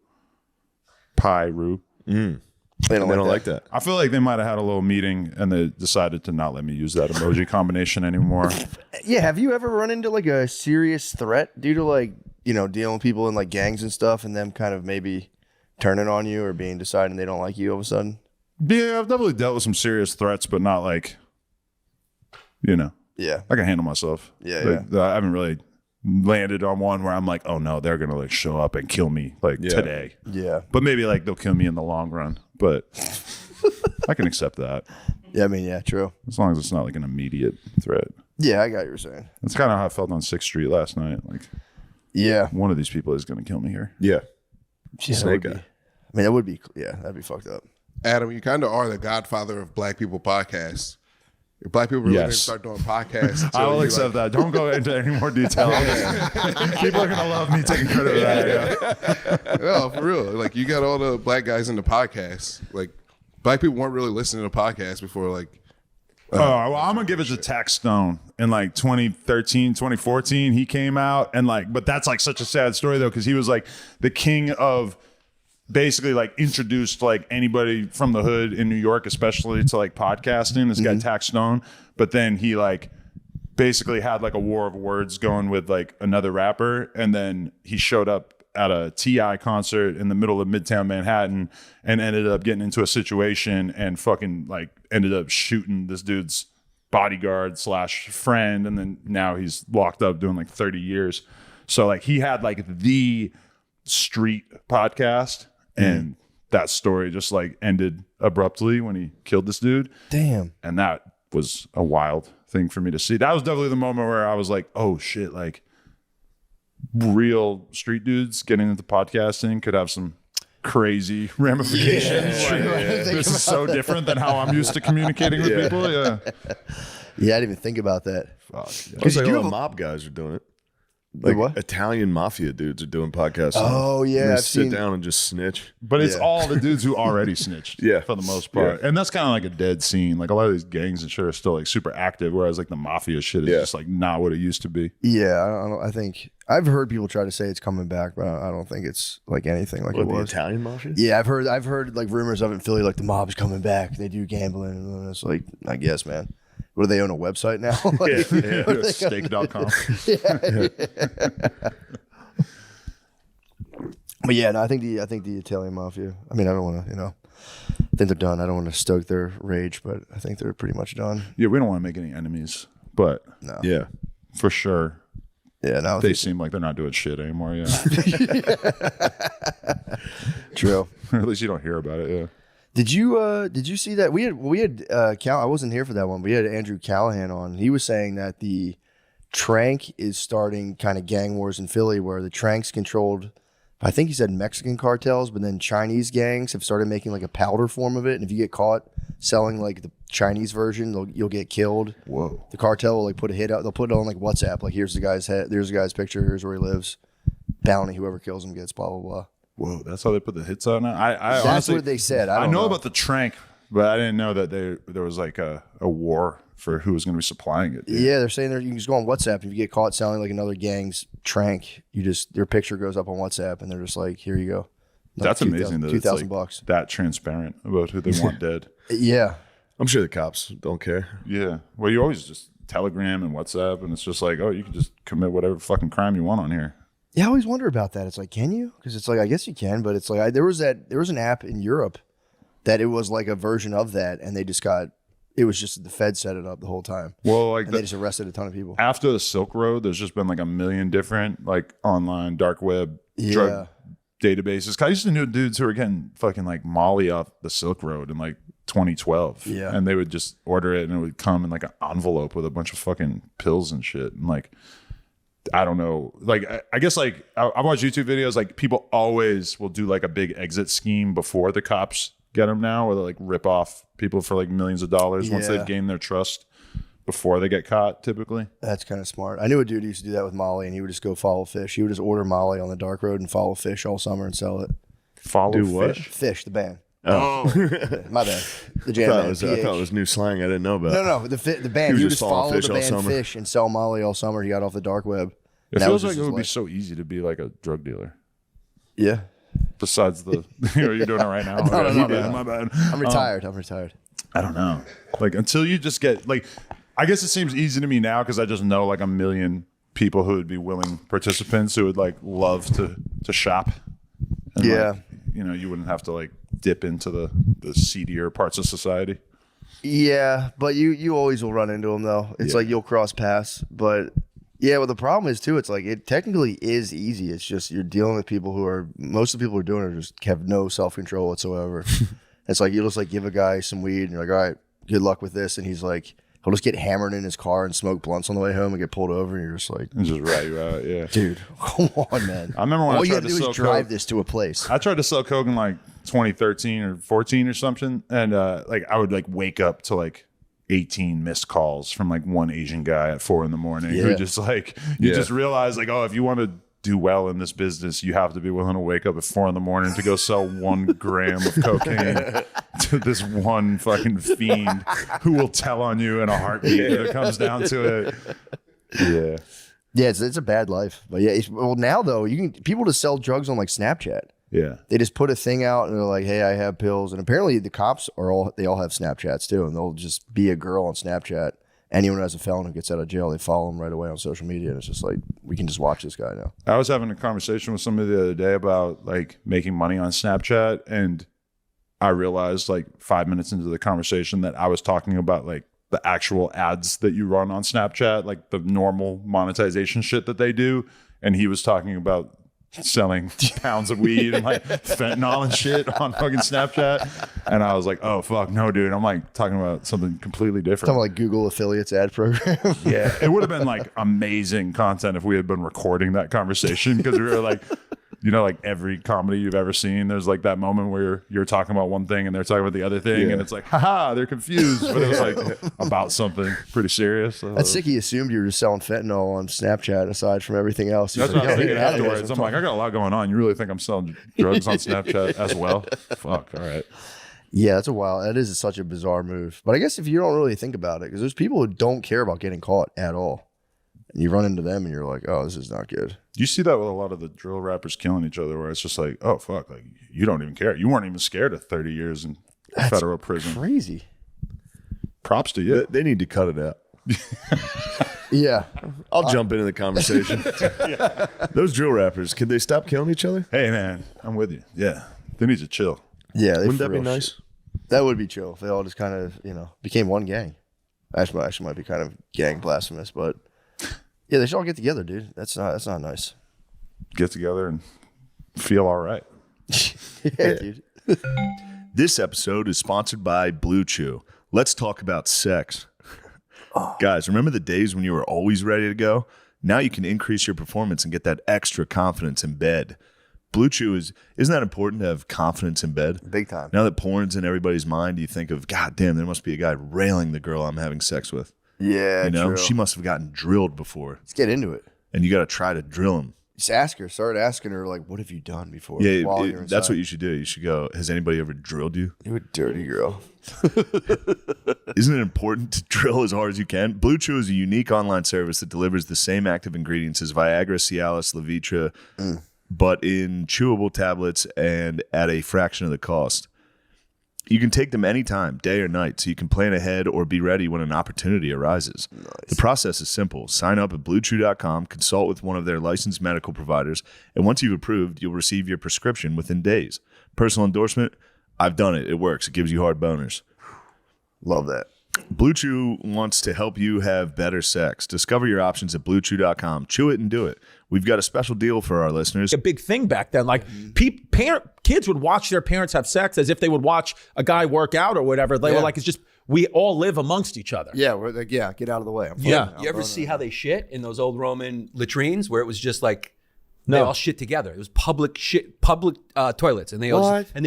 Pie-roo. They don't like that. I feel like they might have had a little meeting and they decided to not let me use that emoji combination anymore. Yeah. Have you ever run into like a serious threat due to like, dealing with people in like gangs and stuff and them kind of maybe turning on you or being deciding they don't like you all of a sudden? Yeah, I've definitely dealt with some serious threats, but not like, Yeah. I can handle myself. Yeah, I haven't really landed on one where I'm like, oh no, they're gonna like show up and kill me like today. Yeah. But maybe like they'll kill me in the long run. But I can accept that Yeah. I mean, yeah, true. as long as it's not like an immediate threat. Yeah. I got what you're saying. That's kind of how I felt on 6th Street last night. Like Yeah. one of these people is gonna kill me here. Yeah. Snake guy. I mean, that would be, that'd be fucked up. Adam, you kind of are the godfather of Black People podcasts. Black people really need to Yes. start doing podcasts. I will you, accept that. Don't go into any more detail. People are gonna love me taking credit for that. Yeah. No, for real. Like, you got all the black guys into podcasts. Like, black people weren't really listening to podcasts before, like. Well, I'm gonna give it to Tax Stone in like 2013, 2014. He came out and like, but that's like such a sad story though, because he was like the king of basically like introduced like anybody from the hood in New York, especially to like podcasting. This guy Tax Stone, but then he like basically had like a war of words going with like another rapper, and then he showed up at a T.I. concert in the middle of Midtown Manhattan and ended up getting into a situation and fucking like ended up shooting this dude's bodyguard / friend, and then now he's locked up doing like 30 years. So like he had like the street podcast, and that story just like ended abruptly when he killed this dude. Damn. And that was a wild thing for me to see. That was definitely the moment where I was like, oh shit, like real street dudes getting into podcasting could have some crazy ramifications. This is so different than how I'm used to communicating with people. Yeah. Yeah, I didn't even think about that. Fuck. Because you all have the a- mob guys are doing it. The Like what? Italian mafia dudes are doing podcasts. Oh, yeah, And they I've sit seen- down and just snitch. But it's Yeah. all the dudes who already snitched, Yeah. for the most part. And that's kind of like a dead scene. Like a lot of these gangs and shit are still like super active, whereas like the mafia shit is just like not what it used to be. Yeah, I think I've heard people try to say it's coming back, but I don't think it's like anything like What, it the was. Italian mafia? Yeah, I've heard like rumors of it in Philly, like the mob's coming back. They do gambling, and it's like, I guess, man. What do they own a website now? Like, what are they gonna- Steak.com. But yeah, no, I think the Italian mafia. I mean, I don't want to, I think they're done. I don't want to stoke their rage, but I think they're pretty much done. Yeah, we don't want to make any enemies, but No. Yeah. for sure, Yeah, no, they seem like they're not doing shit anymore. Yeah. true. Or at least you don't hear about it. Yeah. Did you see that we had I wasn't here for that one, but we had Andrew Callahan on. He was saying that the Trank is starting kind of gang wars in Philly, where the Trank's controlled, I think he said Mexican cartels, but then Chinese gangs have started making like a powder form of it, and if you get caught selling like the Chinese version, you'll get killed. Whoa. The cartel will like put a hit out. They'll put it on like WhatsApp, like here's the guy's head, there's the guy's picture, here's where he lives, bounty, whoever kills him gets blah blah blah. Whoa, that's how they put the hits on it. I That's honestly, what they said. I I don't know about the Trank, but I didn't know that there was like a war for who was going to be supplying it. Dude. Yeah, they're saying you can just go on WhatsApp. If you get caught selling like another gang's Trank, their picture goes up on WhatsApp, and they're just like, here you go. That's amazing that it's like $2,000. that transparent about who they want dead. Yeah, I'm sure the cops don't care. Yeah. Well, you always just Telegram and WhatsApp, and it's just like, oh, you can just commit whatever fucking crime you want on here. yeah. I always wonder about that. It's like, can you? Because it's like, I guess you can, but it's like there was an app in Europe that it was like a version of that, and they just got. It was just the Fed set it up the whole time. Well, like And they just arrested a ton of people. after the Silk Road, there's just been like a million different like online dark web drug databases. 'Cause I used to know dudes who were getting fucking like Molly off the Silk Road in like 2012. Yeah. And they would just order it and it would come in like an envelope with a bunch of fucking pills and shit. And like, I don't know. Like, I guess like I watch YouTube videos, like people always will do like a big exit scheme before the cops get them now, where they like rip off people for like millions of dollars once Yeah. they've gained their trust before they get caught typically. That's kind of smart. I knew a dude who used to do that with Molly, and he would just go follow fish. He would just order Molly on the dark road and follow fish all summer and sell it. Follow Do what? fish. Fish, the band. Oh, My bad. The I jam thought, band. it was, I thought it was new slang I didn't know about. No, the band. He He was would just just following follow fish the all band summer. Fish and sell Molly all summer. He got off the dark web. It And that feels was like just it his would be life. so easy to be like a drug dealer. Yeah. Besides the, you're doing it right now. No, Okay, no, my bad, no. my bad. I'm retired. I'm retired. I don't know. Like until you just get like, I guess it seems easy to me now because I just know like a million people who would be willing participants who would like love to shop. And Yeah. like, you wouldn't have to like dip into the seedier parts of society. Yeah, but you always will run into them though. It's like you'll cross paths, but yeah. Well, the problem is too. It's like it technically is easy. It's just you're dealing with people who are most of the people who are doing it just have no self control whatsoever. It's like you'll just like give a guy some weed and you're like, all right, good luck with this, and he's like. He'll just get hammered in his car and smoke blunts on the way home and get pulled over, and you're just like, And just rat you out. Yeah. dude, come on, man. I remember when All I you tried gotta to do sell is drive coke. this to a place. I tried to sell coke in like 2013 or 14 or something, and like I would like wake up to like 18 missed calls from like one Asian guy at 4 a.m. who just like, you just realize like, oh, if you want to do well in this business, you have to be willing to wake up at 4 a.m. to go sell 1 gram of cocaine to this one fucking fiend who will tell on you in a heartbeat if it comes down to it. Yeah. Yeah, it's a bad life. But yeah, well now though, people just sell drugs on like Snapchat. Yeah. They just put a thing out and they're like, hey, I have pills. And apparently the cops all have Snapchats too, and they'll just be a girl on Snapchat. Anyone who has a felon who gets out of jail, they follow them right away on social media, and it's just like, we can just watch this guy now. I was having a conversation with somebody the other day about like making money on Snapchat, and I realized like 5 minutes into the conversation that I was talking about like the actual ads that you run on Snapchat, like the normal monetization shit that they do, and he was talking about selling pounds of weed and like fentanyl and shit on fucking Snapchat. And I was like, oh fuck no, dude. I'm like talking about something completely different. Talking like Google affiliates ad program. Yeah. It would have been like amazing content if we had been recording that conversation, because we were like, you know, like every comedy you've ever seen, there's like that moment where you're talking about one thing and they're talking about the other thing, and it's like, haha, they're confused, but it was like about something pretty serious. That's sick. He assumed you were just selling fentanyl on Snapchat aside from everything else. That's what I was thinking afterwards. I'm like, I got a lot going on. You really think I'm selling drugs on Snapchat as well? Fuck. All right. Yeah, that's that is such a bizarre move. But I guess if you don't really think about it, because there's people who don't care about getting caught at all. And you run into them and you're like, oh, this is not good. You see that with a lot of the drill rappers killing each other, where it's just like, oh, fuck, like you don't even care. You weren't even scared of 30 years in federal prison. Crazy. Props to you. They need to cut it out. Yeah. I'll jump into the conversation. Those drill rappers, could they stop killing each other? Hey, man, I'm with you. Yeah. They need to chill. Yeah. Wouldn't that be nice? Shit. That would be chill if they all just kind of, became one gang. Actually might be kind of gang blasphemous, but yeah, they should all get together, dude. That's not nice. Get together and feel all right. Yeah, dude. This episode is sponsored by Blue Chew. Let's talk about sex. Guys, remember the days when you were always ready to go? Now you can increase your performance and get that extra confidence in bed. Blue Chew isn't that important to have confidence in bed? Big time. Now that porn's in everybody's mind, you think of, God damn, there must be a guy railing the girl I'm having sex with. Yeah, true. She must have gotten drilled before. Let's get into it. And you got to try to drill him. Just ask her. Start asking her, like, what have you done before? Yeah, that's what you should do. You should go, has anybody ever drilled you? You're a dirty girl. Isn't it important to drill as hard as you can? Blue Chew is a unique online service that delivers the same active ingredients as Viagra, Cialis, Levitra, but in chewable tablets and at a fraction of the cost. You can take them anytime, day or night, so you can plan ahead or be ready when an opportunity arises. Nice. The process is simple. Sign up at BlueChew.com, consult with one of their licensed medical providers, and once you've approved, you'll receive your prescription within days. Personal endorsement, I've done it. It works. It gives you hard boners. Love that. Blue Chew wants to help you have better sex. Discover your options at BlueChew.com. Chew it and do it. We've got a special deal for our listeners. A big thing back then. Like kids would watch their parents have sex as if they would watch a guy work out or whatever. They were like, it's just, we all live amongst each other. Yeah, we're like, get out of the way. You ever see how they shit in those old Roman latrines where it was just like, they all shit together. It was public toilets, and they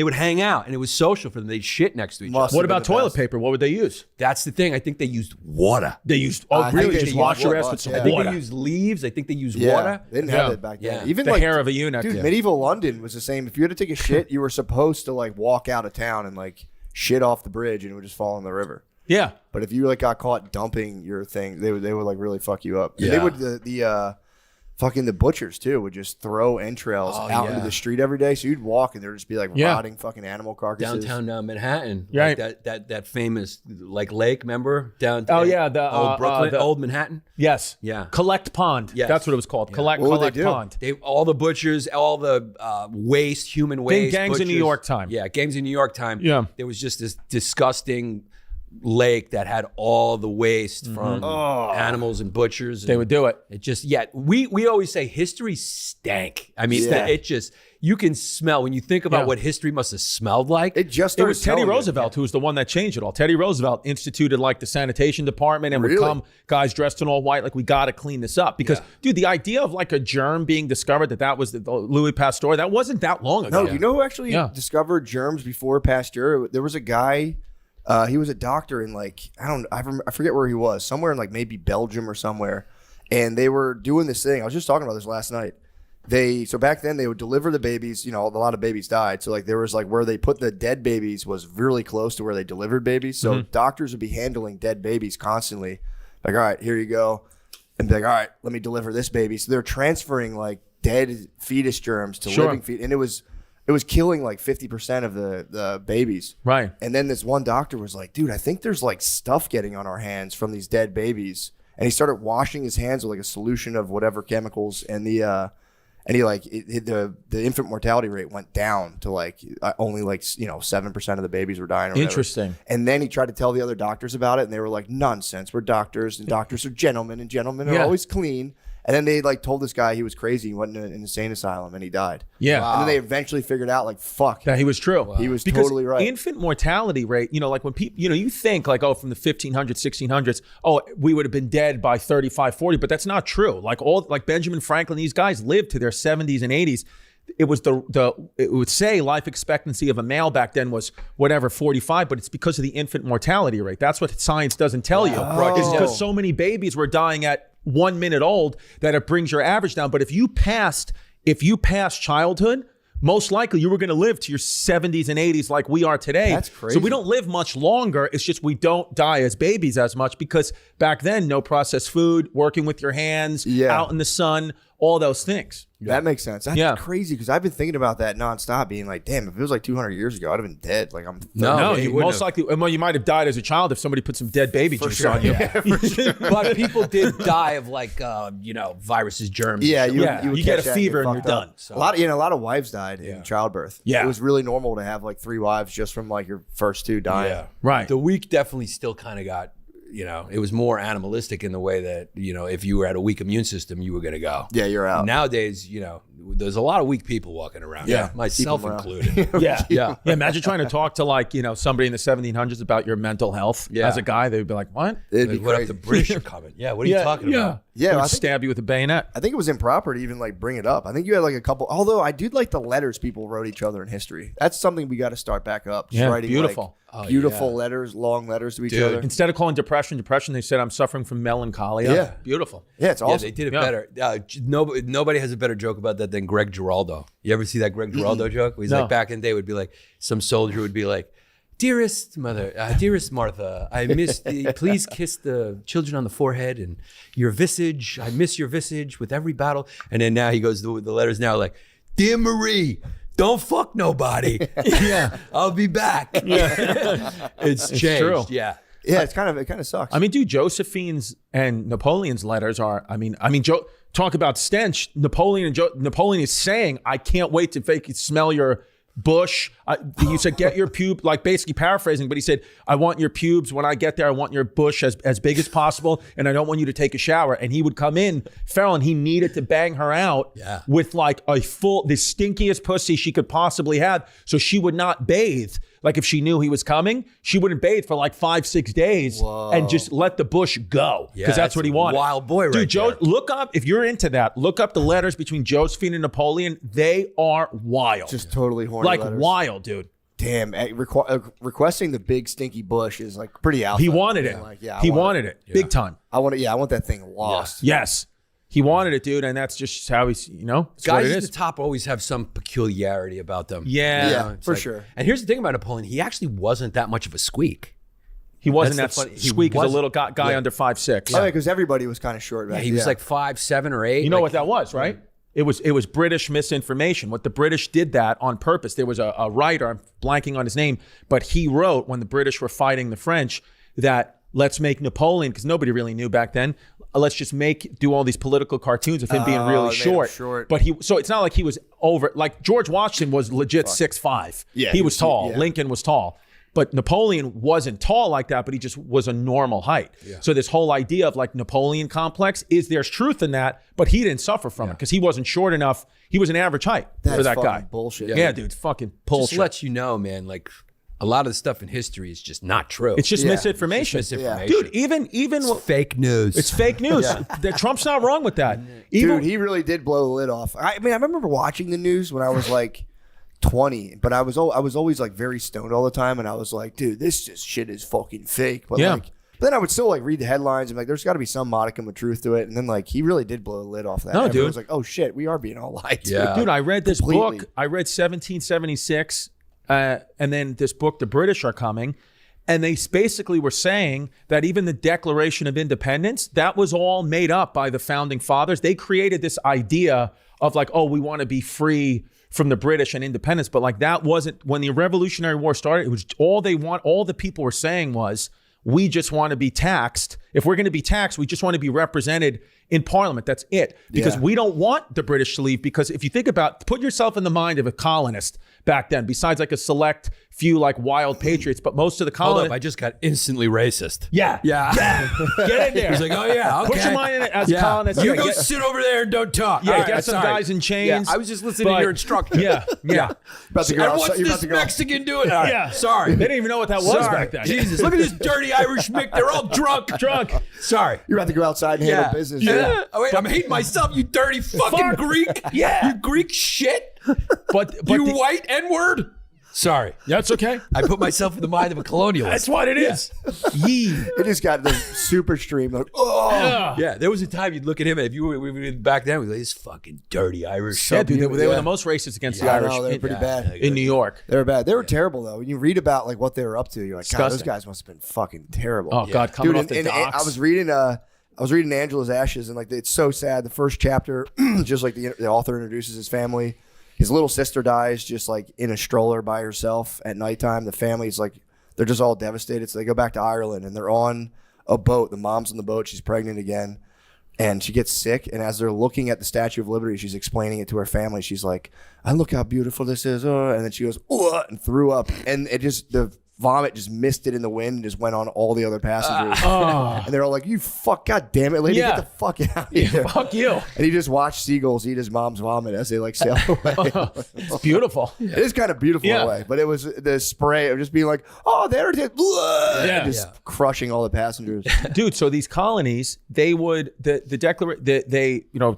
would hang out, and it was social for them. They'd shit next to each other. What about toilet paper? What would they use? That's the thing. I think they used water. They used really just wash your ass with some water. I think they used leaves. I think they used water. They didn't have it back then. Yeah. Even the hair of a eunuch. Dude, medieval London was the same. If you had to take a shit, you were supposed to like walk out of town and like shit off the bridge, and it would just fall in the river. Yeah, but if you like got caught dumping your thing, they would like really fuck you up. Yeah. They would fucking the butchers too would just throw entrails out into the street every day. So you'd walk and there'd just be like rotting fucking animal carcasses. Downtown Manhattan. Right. Like that famous like lake, remember? The old Brooklyn, old Manhattan. Yes. Yeah. Collect Pond. Yes. That's what it was called. Yeah. Collect Pond. All the butchers, all the waste, human waste. Gangs butchers. in New York time. Yeah, gangs in New York time. Yeah. There was just this disgusting lake that had all the waste from animals and butchers. They would do it. It just, we always say history stank. I mean, it just, you can smell, when you think about what history must have smelled like. It was Teddy Roosevelt who was the one that changed it all. Teddy Roosevelt instituted like the sanitation department and would come guys dressed in all white, like we got to clean this up. Because, dude, the idea of like a germ being discovered, that was the Louis Pasteur, that wasn't that long ago. No, you know who actually discovered germs before Pasteur? There was a guy He was a doctor in like I forget where he was, somewhere in like maybe Belgium or somewhere, and they were doing this thing. I was just talking about this last night. So back then they would deliver the babies. You know, a lot of babies died. So like there was like where they put the dead babies was really close to where they delivered babies. So doctors would be handling dead babies constantly. Like, all right, here you go, and be like, all right, let me deliver this baby. So they're transferring like dead fetus germs to living fetus, and it was killing like 50% of the babies. Right. And then this one doctor was like, dude, I think there's like stuff getting on our hands from these dead babies. And he started washing his hands with like a solution of whatever chemicals, and the infant mortality rate went down to like only like 7% of the babies were dying. Or Interesting. whatever. And then he tried to tell the other doctors about it, and they were like, nonsense. We're doctors, and doctors are gentlemen, and gentlemen are always clean. And then they like told this guy he was crazy. He went in an insane asylum and he died. Yeah. And then they eventually figured out like, fuck. That he was true. Wow. He was because totally right. Infant mortality rate, like when people, you think like, oh, from the 1500s, 1600s, oh, we would have been dead by 35, 40, but that's not true. Like Benjamin Franklin, these guys lived to their 70s and 80s. It was it would say life expectancy of a male back then was whatever 45, but it's because of the infant mortality rate. That's what science doesn't tell you. It's because so many babies were dying at 1 minute old that it brings your average down. But if you passed childhood, most likely you were going to live to your 70s and 80s like we are today. That's crazy. So we don't live much longer. It's just we don't die as babies as much because back then, no processed food, working with your hands, out in the sun, all those things. That makes sense. That's crazy because I've been thinking about that nonstop, being like, damn, if it was like 200 years ago, I'd have been dead. Like I'm you most likely, well, you might have died as a child if somebody put some dead baby juice on you. But people did die of like viruses, germs. Yeah, you get a fever and you're done. So. A lot of wives died in childbirth. Yeah, it was really normal to have like 3 wives just from like your first 2 dying. Yeah, right. The weak definitely still kind of got. It was more animalistic in the way that, if you were at a weak immune system, you were going to go. Yeah, you're out. Nowadays, there's a lot of weak people walking around. Yeah. Myself included. Yeah. Imagine trying to talk to like, somebody in the 1700s about your mental health as a guy. They'd be like, what? It'd be what crazy. if the British are coming? Yeah, what are you talking about? Yeah, I would stab you with a bayonet. I think it was improper to even like bring it up. I think you had like a couple, although I do like the letters people wrote each other in history. That's something we got to start back up. Just writing beautiful. Like, beautiful letters, long letters to each other. Instead of calling depression, they said, I'm suffering from melancholia. Yeah. Beautiful. Yeah, it's awesome. Yeah, they did it better. Nobody has a better joke about that than Greg Giraldo. You ever see that Greg Giraldo joke? He's like, back in the day, would be like, some soldier would be like, dearest Martha, I miss please kiss the children on the forehead and your visage. I miss your visage with every battle. And then now he goes to the letters now like, dear Marie, don't fuck nobody. I'll be back. It's changed. True. Yeah, it kind of sucks. I mean, dude, Josephine's and Napoleon's letters are. Talk about stench. Napoleon is saying, "I can't wait to smell your bush." He said, "Get your pube," like basically paraphrasing, but he said, "I want your pubes when I get there. I want your bush as big as possible, and I don't want you to take a shower." And he would come in, feral, and he needed to bang her out with like the stinkiest pussy she could possibly have, so she would not bathe. Like if she knew he was coming, she wouldn't bathe for like 5-6 days and just let the bush go because that's what he wanted. Wild boy, right? Dude, there. look up if you're into that. Look up the letters between Josephine and Napoleon. They are wild, just totally horny. Like letters. wild, dude. Damn, requesting the big stinky bush is like pretty alpha. He wanted it. Like, he wanted it big time. I want that thing lost. Yes. He wanted it, dude, and that's just how he's, it's guys at the top always have some peculiarity about them. Yeah, for sure. And here's the thing about Napoleon: he actually wasn't that much of a squeak. He wasn't that squeak as a little guy under 5'6". Oh, yeah, because everybody was kind of short. He was like 5'7" or 8. You know what that was, right? It was British misinformation. What the British did that on purpose. There was a writer, I'm blanking on his name, but he wrote when the British were fighting the French that let's make Napoleon, because nobody really knew back then, let's just do all these political cartoons of him being really short. But so it's not like he was over, like George Washington was legit 6'5". Yeah, he was tall. Yeah. Lincoln was tall. But Napoleon wasn't tall like that, but he just was a normal height. Yeah. So this whole idea of like Napoleon complex there's truth in that, but he didn't suffer from it because he wasn't short enough. He was an average height for that guy. Bullshit. Yeah, dude, fucking bullshit. Just lets you know, man, like a lot of the stuff in history is just not true. It's just misinformation. It's just misinformation. Dude, even it's fake news. It's fake news. Trump's not wrong with that. Dude, he really did blow the lid off. I mean, I remember watching the news when I was like 20, but I was always like very stoned all the time, and I was like, dude, this just shit is fucking fake. But Yeah. like, but then I would still like read the headlines and like, there's got to be some modicum of truth to it. And then like, he really did blow the lid off that. No, Everyone dude. was like, oh shit, we are being all lied to. Yeah. Dude, I read this Completely. book. I read 1776, and then this book, The British Are Coming. And they basically were saying that even the Declaration of Independence, that was all made up by the founding fathers. They created this idea of like, oh, we want to be free from the British and independence. But like that wasn't, when the Revolutionary War started, it was all the people were saying was, we just want to be taxed. If we're going to be taxed, we just want to be represented in Parliament. That's it. Because we don't want the British to leave. Because if you think about, put yourself in the mind of a colonist back then, besides like a select few like wild patriots, but most of the Hold colonists. up, I just got instantly racist. Yeah. Get in there. He's like, oh yeah, okay. Put your mind in it as a colonist. You Yeah, go get- sit over there and don't talk. Yeah, All right, get some sorry. guys in chains. Yeah, I was just listening to but- your instruction. Yeah. About to go And outside- what's you're about this to go- Mexican doing? All right, Yeah. sorry. They didn't even know what that was Sorry. back then. Jesus, look at this dirty Irish Mick. They're all drunk. Sorry. You're about to go outside and handle business. Yeah. Oh wait, I'm hating myself. You dirty fucking Greek. Yeah. You Greek shit. But You the- white N-word. Sorry. That's okay. I put myself in the mind of a colonialist. That's what it is. Yee. It just got the super stream. Like, oh, Yeah, there was a time you'd look at him, and if you were back then, we'd be like, this fucking dirty Irish. Yeah, dude, they were Yeah. the most racist against the yeah, Irish no, they were pretty bad. in New York. They were bad. They were terrible though. When you read about like what they were up to, you're like, God, those Disgusting. guys must have been fucking terrible. Oh God, coming Dude, off the and docks. I was reading Angela's Ashes, and like it's so sad. The first chapter, just like the author introduces his family. His little sister dies just like in a stroller by herself at nighttime. The family's like, they're just all devastated. So they go back to Ireland and they're on a boat. The mom's on the boat. She's pregnant again. And she gets sick. And as they're looking at the Statue of Liberty, she's explaining it to her family. She's like, "I look how beautiful this is." Oh. And then she goes, "Oh," and threw up. And it just, the vomit just misted in the wind and just went on all the other passengers. And they're all like, "You God damn it, lady, Yeah. get the fuck out of here." Fuck you. And he just watched seagulls eat his mom's vomit as they like sail away. It's beautiful. It is kind of beautiful in Yeah. a way, but it was the spray of just being like, "Oh, there it is," Yeah. just crushing all the passengers. Dude, so these colonies, they would the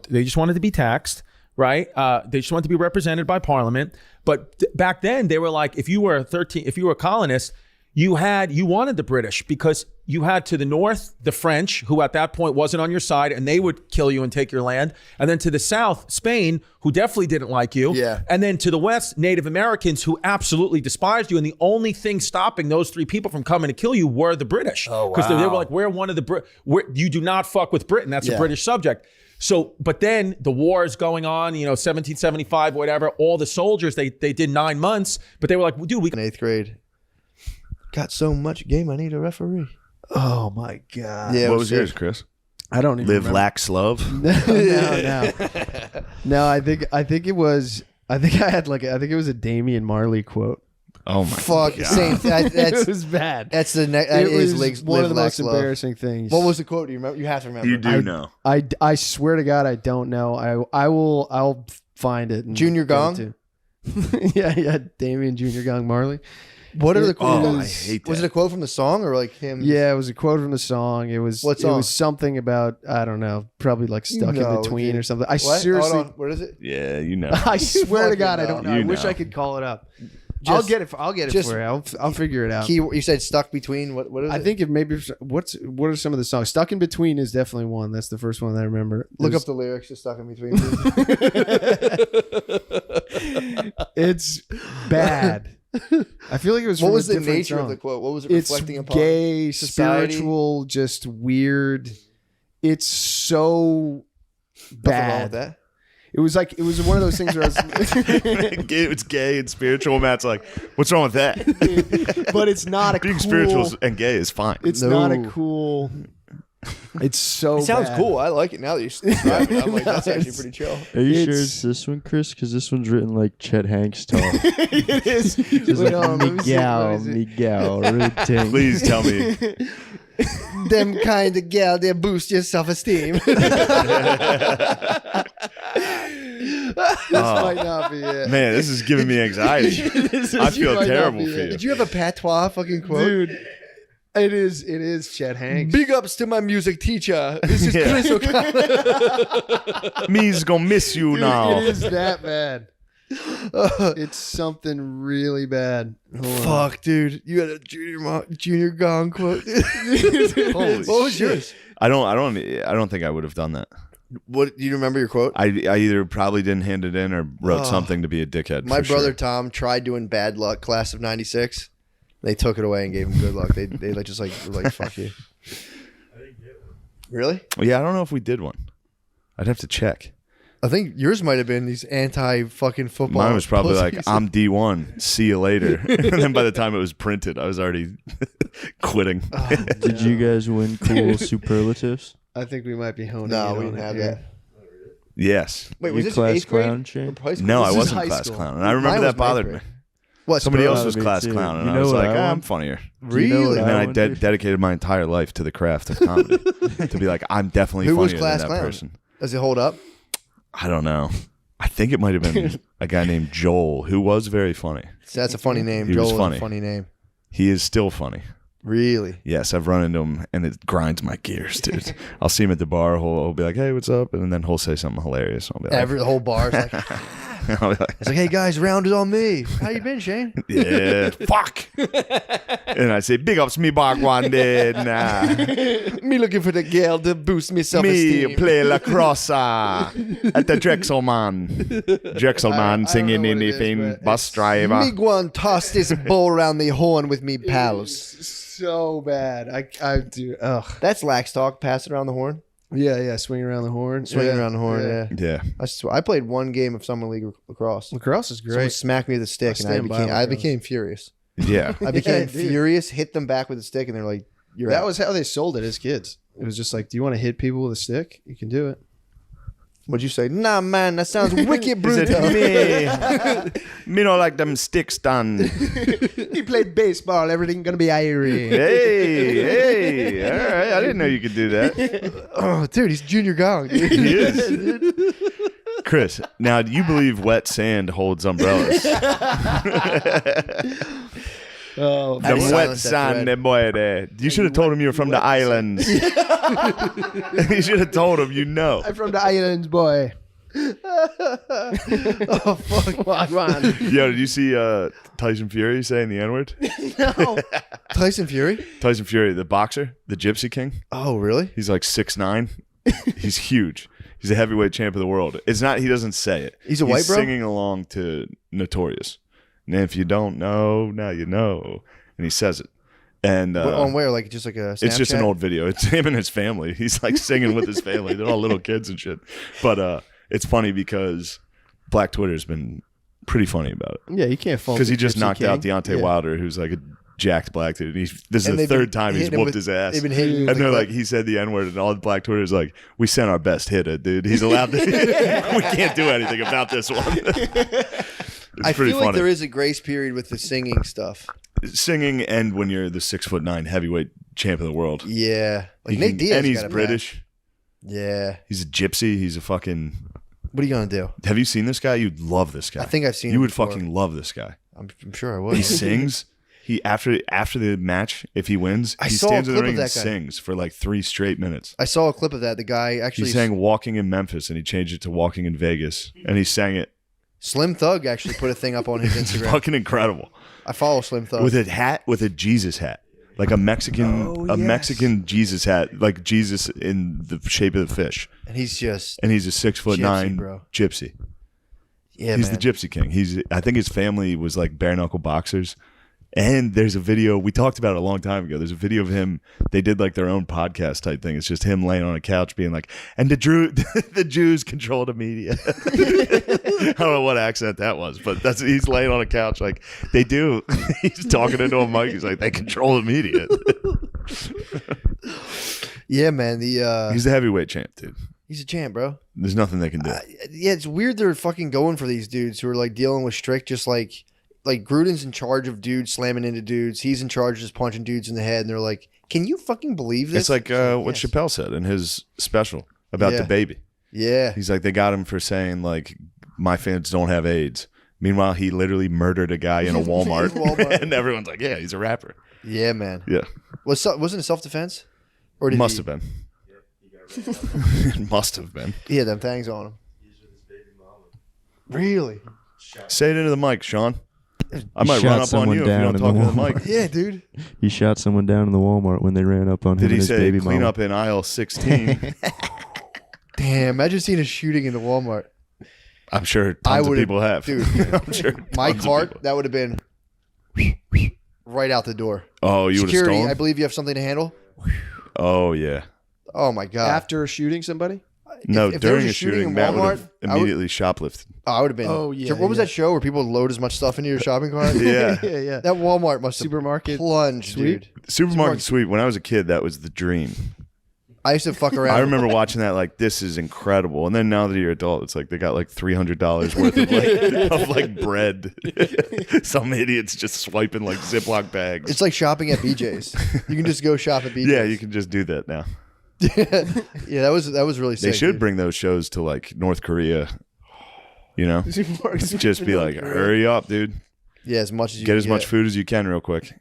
they just wanted to be taxed, right? They just wanted to be represented by Parliament. But back then, they were like, if you were a colonist, you wanted the British because you had to the north the French, who at that point wasn't on your side, and they would kill you and take your land. And then to the south, Spain, who definitely didn't like you. Yeah. And then to the west, Native Americans, who absolutely despised you. And the only thing stopping those three people from coming to kill you were the British. Oh, Because they wow. were like, we're one of the you do not fuck with Britain. That's a Yeah. British subject. So, but then the war is going on, 1775, whatever. All the soldiers, they did 9 months, but they were like, well, dude, we In 8th grade, got so much game. I need a referee. Oh my god. Yeah, it What was sick. yours, Chris? I don't even Live, remember. lax, love. No, I think it was. I think it was a Damian Marley quote. Oh my Fuck, God. same. That, that's It was bad. that's the that It is was live, one of the lax, most love. embarrassing things. What was the quote? Do you remember? You have to remember. You do know. I swear to God, I don't know. I'll find it. and Junior get it Gong? to- yeah, Damian Junior Gong Marley. What are the Oh, quotes? I hate that. Was it a quote from the song or like him? Yeah, it was a quote from the song. It was What It song? was something about, I don't know, probably like stuck in No, between dude. or something. I What? seriously, Hold on. What is it? Yeah, you know. I swear to fucking God, I know. don't know. You I wish know. I could call it up. Just- I'll get it. I'll get it just- for you. I'll figure it out. Key, you said stuck between. What is it? I think it maybe what are some of the songs? Stuck in Between is definitely one. That's the first one that I remember. Look There's- up the lyrics. Just stuck in between. It's bad. I feel like it was. What from was a the different nature song. of the quote? What was it It's reflecting upon? gay, Society? spiritual, just weird. It's so Nothing wrong bad. with that. It was like it was one of those things where I was, It's gay and spiritual. Matt's like, what's wrong with that? but it's not a Being cool. spiritual and gay is fine. It's No. not a cool. It's so. It sounds bad. cool. I like it now that you're describing it. I'm like, that's actually pretty chill. Are you sure It's- it's this one, Chris? Because this one's written like Chet Hanks tall. It is. Just Wait, like hold on, let me see, Miguel, what is it? Miguel, routine. Please tell me. Them kind of gal, they boost your self-esteem. This might not be it. Man, this is giving me anxiety. I feel might not terrible be for it. you. Did you have a patois fucking quote? Dude. It is Chet Hanks. Big ups to my music teacher. This is Chris O'Connor. Me's gonna miss you Dude, now. it is that bad. It's something really bad. Fuck, dude. You had a junior gong quote. Holy what was shit. yours? I don't think I would have done that. What do you remember your quote? I either probably didn't hand it in or wrote something to be a dickhead. My for brother sure. Tom tried doing bad luck, class of '96. They took it away and gave him good luck. They like just like were like fuck you. Really? Well, yeah, I don't know if we did one. I'd have to check. I think yours might have been these anti-fucking football. Mine was probably like, pussies. I'm D1. See you later. And then by the time it was printed, I was already quitting. Did you guys win cool superlatives? I think we might be honing. No, in we on didn't it have here. that. Yes. Wait, You was this class 8th grade? clown, Shane? Or high school? No, I This is wasn't high class school. clown. And I remember Mine that was bothered ninth me. grade. What? Somebody Spurs? else was me class too. clown. And You I know was what like, I I'm won? funnier. Do you know what Really? And then I wondered? dedicated my entire life to the craft of comedy. To be like, I'm definitely Who was funnier class than that clown? person. Does it hold up? I don't know. I think it might have been a guy named Joel who was very funny. That's a funny name. He Joel was is funny. a funny name. He is still funny. Really? Yes, I've run into him and it grinds my gears, dude. I'll see him at the bar. He'll be like, "Hey, what's up?" And then he'll say something hilarious. I'll be like, The whole bar's like, I'll be like, it's like, hey guys, round is on me. How you been, Shane? yeah, fuck. And I say, "Big ups me back one day." Nah, Me looking for the girl to boost me me self-esteem. play lacrosse at the Drexelman. Drexelman I singing don't know what it is, anything, but bus driver. Me go and toss this ball around the horn with me pals. So bad. I do. Ugh. That's lax talk. Pass it around the horn. Yeah. Swing around the horn. Swinging Yeah, around the horn. Yeah. Yeah, I played one game of summer league lacrosse. Lacrosse is Someone great. smacked me with a stick, and stand by I lacrosse. became furious. yeah. I became dude. furious. Hit them back with a stick, and they're like, "You're That out." was how they sold it as kids. It was just like, do you want to hit people with a stick? You can do it. What'd you say? Nah, man, that sounds wicked Is it brutal. me don't like them sticks done. He played baseball. Everything gonna be irie. Hey, all right. I didn't know you could do that. Oh, dude, he's junior gong. Dude. He is. Chris, now do you believe wet sand holds umbrellas? Oh, How do The you wet silence that sand, thread? boy. There. You should have told him you were from the islands. You should have told him you know. I'm from the islands, boy. Oh fuck! Wagwan. Yo, did you see Tyson Fury saying the N word? No. Tyson Fury? Tyson Fury, the boxer, the Gypsy King. Oh, really? He's like 6'9". He's huge. He's a heavyweight champ of the world. It's not. He doesn't say it. He's a white bro? Singing along to Notorious. And if you don't know, now you know. And he says it. And On where? Like just like a Snapchat? it's just an old video. It's him and his family. He's like singing with his family. They're all little kids and shit. But it's funny because Black Twitter's been pretty funny about it. yeah, you can't fault Because he the just Gypsy knocked out King. Deontay Yeah. Wilder, who's like a jacked black dude. This is And the they've been third time he's hitting him whooped with- his ass. they've been hitting him with And the they're clip. like, he said the N word, and all the Black Twitter's like, we sent our best hitter, dude. He's allowed to. We can't do anything about this one. It's I pretty feel funny. like there is a grace period with the singing stuff. Singing, and when you're the 6'9" heavyweight champ of the world. Yeah, like You Nate can- Diaz, and he's got it British. back. Yeah. He's a gypsy. He's a fucking. What are you gonna do? Have you seen this guy? You'd love this guy. I think I've seen You him would before. fucking love this guy. I'm sure I would. He sings. He after the match, if he wins, I he saw a stands in the clip of ring and that guy. sings for like 3 straight minutes. I saw a clip of that. The guy actually He sang "Walking in Memphis" and he changed it to "Walking in Vegas," and he sang it. Slim Thug actually put a thing up on his It's Instagram. fucking incredible. I follow Slim Thug. With a hat, with a Jesus hat, like a Mexican Jesus hat, like Jesus in the shape of the fish. And he's just And he's a 6'9" Gypsy, bro. gypsy. yeah, He's man. the Gypsy King. I think his family was like bare knuckle boxers. And there's a video we talked about it a long time ago. There's a video of him. They did like their own podcast type thing. It's just him laying on a couch being like, "And the Jews control the media." I don't know what accent that was, but he's laying on a couch like they do. He's talking into a mic. He's like, "They control the media." Yeah, man. He's the heavyweight champ, dude. He's a champ, bro. There's nothing they can do. Yeah, it's weird they're fucking going for these dudes who are like dealing with strict, just like Gruden's in charge of dudes slamming into dudes. He's in charge of just punching dudes in the head, and they're like, "Can you fucking believe this?" It's like what Yes. Chappelle said in his special about Yeah. the baby. Yeah, He's like, they got him for saying like, my fans don't have AIDS. Meanwhile, he literally murdered a guy in a Walmart, Walmart. and everyone's like, yeah, he's a rapper. yeah, man. Yeah, Wasn't it self defense? Or must have been. It must have been. He had them things on him. Really? Say it into the mic, Sean. I might Shot run up on someone you if you down don't in talk the into the Walmart. mic. Yeah, dude. He shot someone down in the Walmart when they ran up on him Did and he his say baby clean mama. up in aisle 16? Damn, imagine seeing a shooting in the Walmart. I'm sure tons of people have. Dude, I'm sure my tons of cart, people. that would have been right out the door. Oh, you would have Security, stolen? I believe you have something to handle. Oh, yeah. Oh, my God. After shooting somebody? No, if there was during a a shooting shooting, in Matt would Walmart, have immediately shoplifted. Oh, I would have been. Oh, yeah, What was yeah. that show where people load as much stuff into your shopping cart? Yeah. Yeah. That Walmart must have Supermarket plunged, sweep? dude. Supermarket sweep. When I was a kid, that was the dream. I used to fuck around. I remember watching that like, this is incredible. And then now that you're adult, it's like they got like $300 worth of like bread. Some idiots just swiping like Ziploc bags. It's like shopping at BJ's. You can just go shop at BJ's. Yeah, you can just do that now. Yeah, that was really sick. They should dude. bring those shows to like North Korea. You know, Supermarket sweep just in be North like, Korea. hurry up, dude. Yeah, as much as you Get can as much food as you can real quick.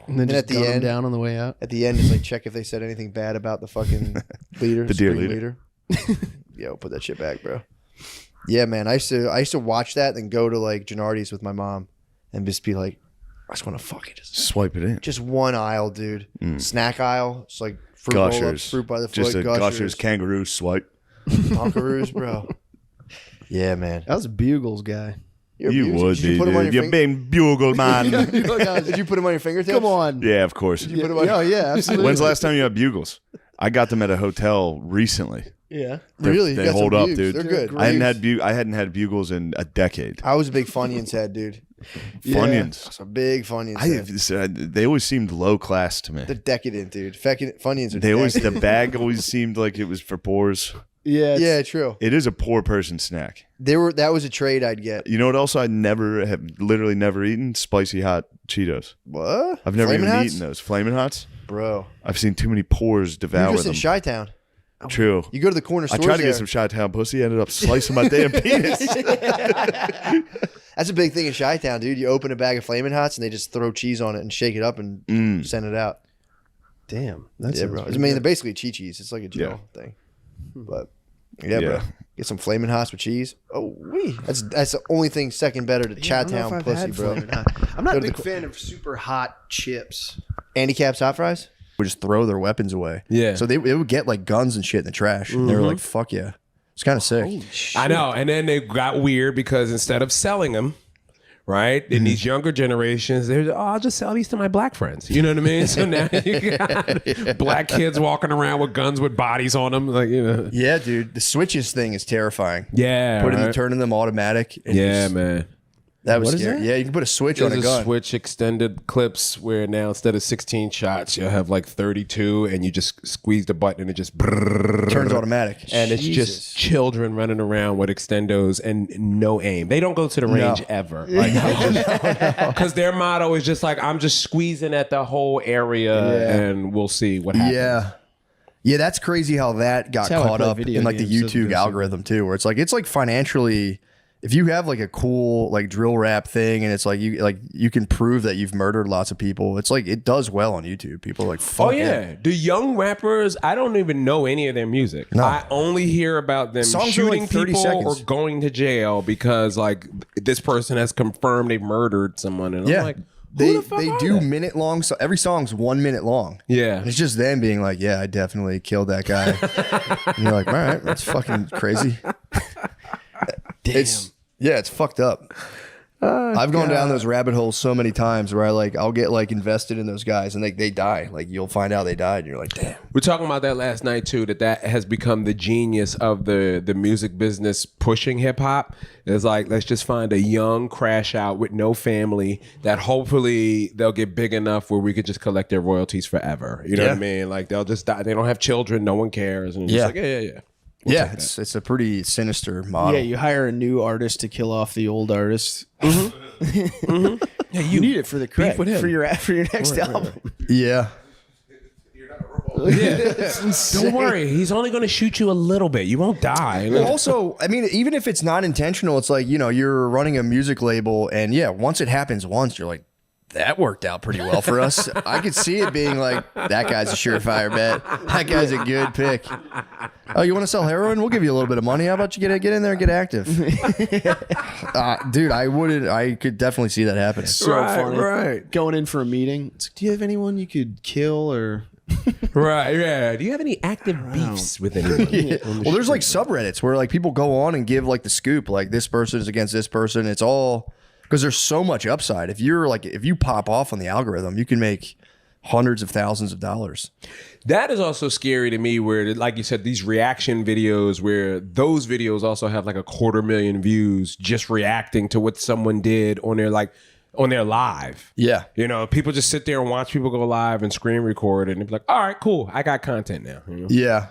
And then And just at the gun 'em end- down on the way out. At the end, it's like check if they said anything bad about the fucking leader, The deer spring leader. Yo, put that shit back, bro. Yeah, man. I used to watch that and go to like Gennardi's with my mom and just be like, I just want to fucking Swipe it in. just one aisle, dude. Snack aisle. It's like fruit roll-ups, Gushers. fruit by the foot, Just a Gushers, Gushers kangaroo swipe. Conquerors, bro. Yeah, man. I was a Bugles guy. You're You abused. would Did you be, put 'em on dude. your You're finger- being bugle, man. Did you put them on your fingertips? Come on. Yeah, of course. You put 'em on- Oh, yeah, absolutely. When's the last time you had bugles? I got them at a hotel recently. Yeah. Really? You They got some hold up, Bugs. dude. They're good. I hadn't had bugles in a decade. I was a big Funyuns head, dude. Funyuns. That's a big Funyuns head. They always seemed low class to me. They're decadent, dude. Funyuns are They always the decadent. bag always seemed like it was for poors. Yeah. Yeah, true. It is a poor person snack. That was a trade I'd get. You know what else I literally never eaten? Spicy hot Cheetos. What? I've never Flamin' even Hots? eaten those. Flamin' Hots? Bro. I've seen too many pores You're devour just them. in Chi-Town. True. You go to the corner I stores tried to there. get some Chi-Town pussy, ended up slicing my damn penis. That's a big thing in Chi-Town, dude. You open a bag of Flamin' Hots and they just throw cheese on it and shake it up and send it out. Damn. That's Yeah, bro. I mean, they're basically Chi-Cheese. It's like a gel thing. But yeah, bro. Yeah. Get some Flamin' Hots with cheese. Oh, wee. That's the only thing second better to Chi-Town pussy, bro. I'm not Go a to big the- fan of super hot chips. Handicap's hot fries? Would just throw their weapons away. Yeah. So they would get like guns and shit in the trash. And they were like, fuck yeah. It's kind of sick. I know. And then they got weird because instead of selling them, right, in these younger generations, they're, I'll just sell these to my black friends. You know what I mean? So now you got black kids walking around with guns with bodies on them. Like, you know. Yeah, dude. The switches thing is terrifying. Yeah. right? Turning them automatic. and Yeah, just- man. That was What is scary. that? Yeah, you can put a switch There's on a gun. Switch extended clips where now instead of 16 shots, you'll have like 32 and you just squeeze the button and it just Turns automatic. And it's Jesus. just children running around with extendos and no aim. They don't go to the range ever. Like, because their motto is just like, I'm just squeezing at the whole area and we'll see what happens. Yeah. Yeah, that's crazy how that got That's how I caught play up video in like the games, doesn't YouTube go algorithm too, where it's like financially, if you have like a cool like drill rap thing and it's like you can prove that you've murdered lots of people, it's like it does well on YouTube. People are like, fuck Oh yeah, the young rappers. I don't even know any of their music. No. I only hear about them Songs are shooting like 30 people seconds. or going to jail because like this person has confirmed they murdered someone, and Yeah. I'm like, They who the fuck are do they? minute long. So every song's 1 minute long. Yeah. And it's just them being like, yeah, I definitely killed that guy. And you're like, all right, that's fucking crazy. It's fucked up. I've gone down those rabbit holes so many times where I'll get like invested in those guys and they die. Like you'll find out they died and you're like, damn. We're talking about that last night too. That has become the genius of the music business pushing hip hop. It's like, let's just find a young crash out with no family that hopefully they'll get big enough where we could just collect their royalties forever. You know what I mean? Like they'll just die. They don't have children. No one cares. And it's just like, yeah. Yeah, it's a pretty sinister model. Yeah, you hire a new artist to kill off the old artist. Yeah, You need it for the credit with him. for your next album. Yeah. Don't worry. He's only going to shoot you a little bit. You won't die. Well, also, I mean, even if it's not intentional, it's like, you're running a music label and yeah, once it happens once, you're like, that worked out pretty well for us. I could see it being like, that guy's a surefire bet. That guy's a good pick. Oh, you want to sell heroin? We'll give you a little bit of money. How about you get in there and get active? Dude, I could definitely see that happening. So funny. Right. Going in for a meeting. It's like, do you have anyone you could kill or... Right, yeah. Do you have any active beefs with anyone? Well, there's like subreddits where like people go on and give like the scoop, like this person is against this person. It's all because there's so much upside. If you pop off on the algorithm, you can make hundreds of thousands of dollars. That is also scary to me where, like you said, these reaction videos where those videos also have like 250,000 views just reacting to what someone did on their live. Yeah. You know, people just sit there and watch people go live and screen record and be like, all right, cool. I got content now. You know? Yeah.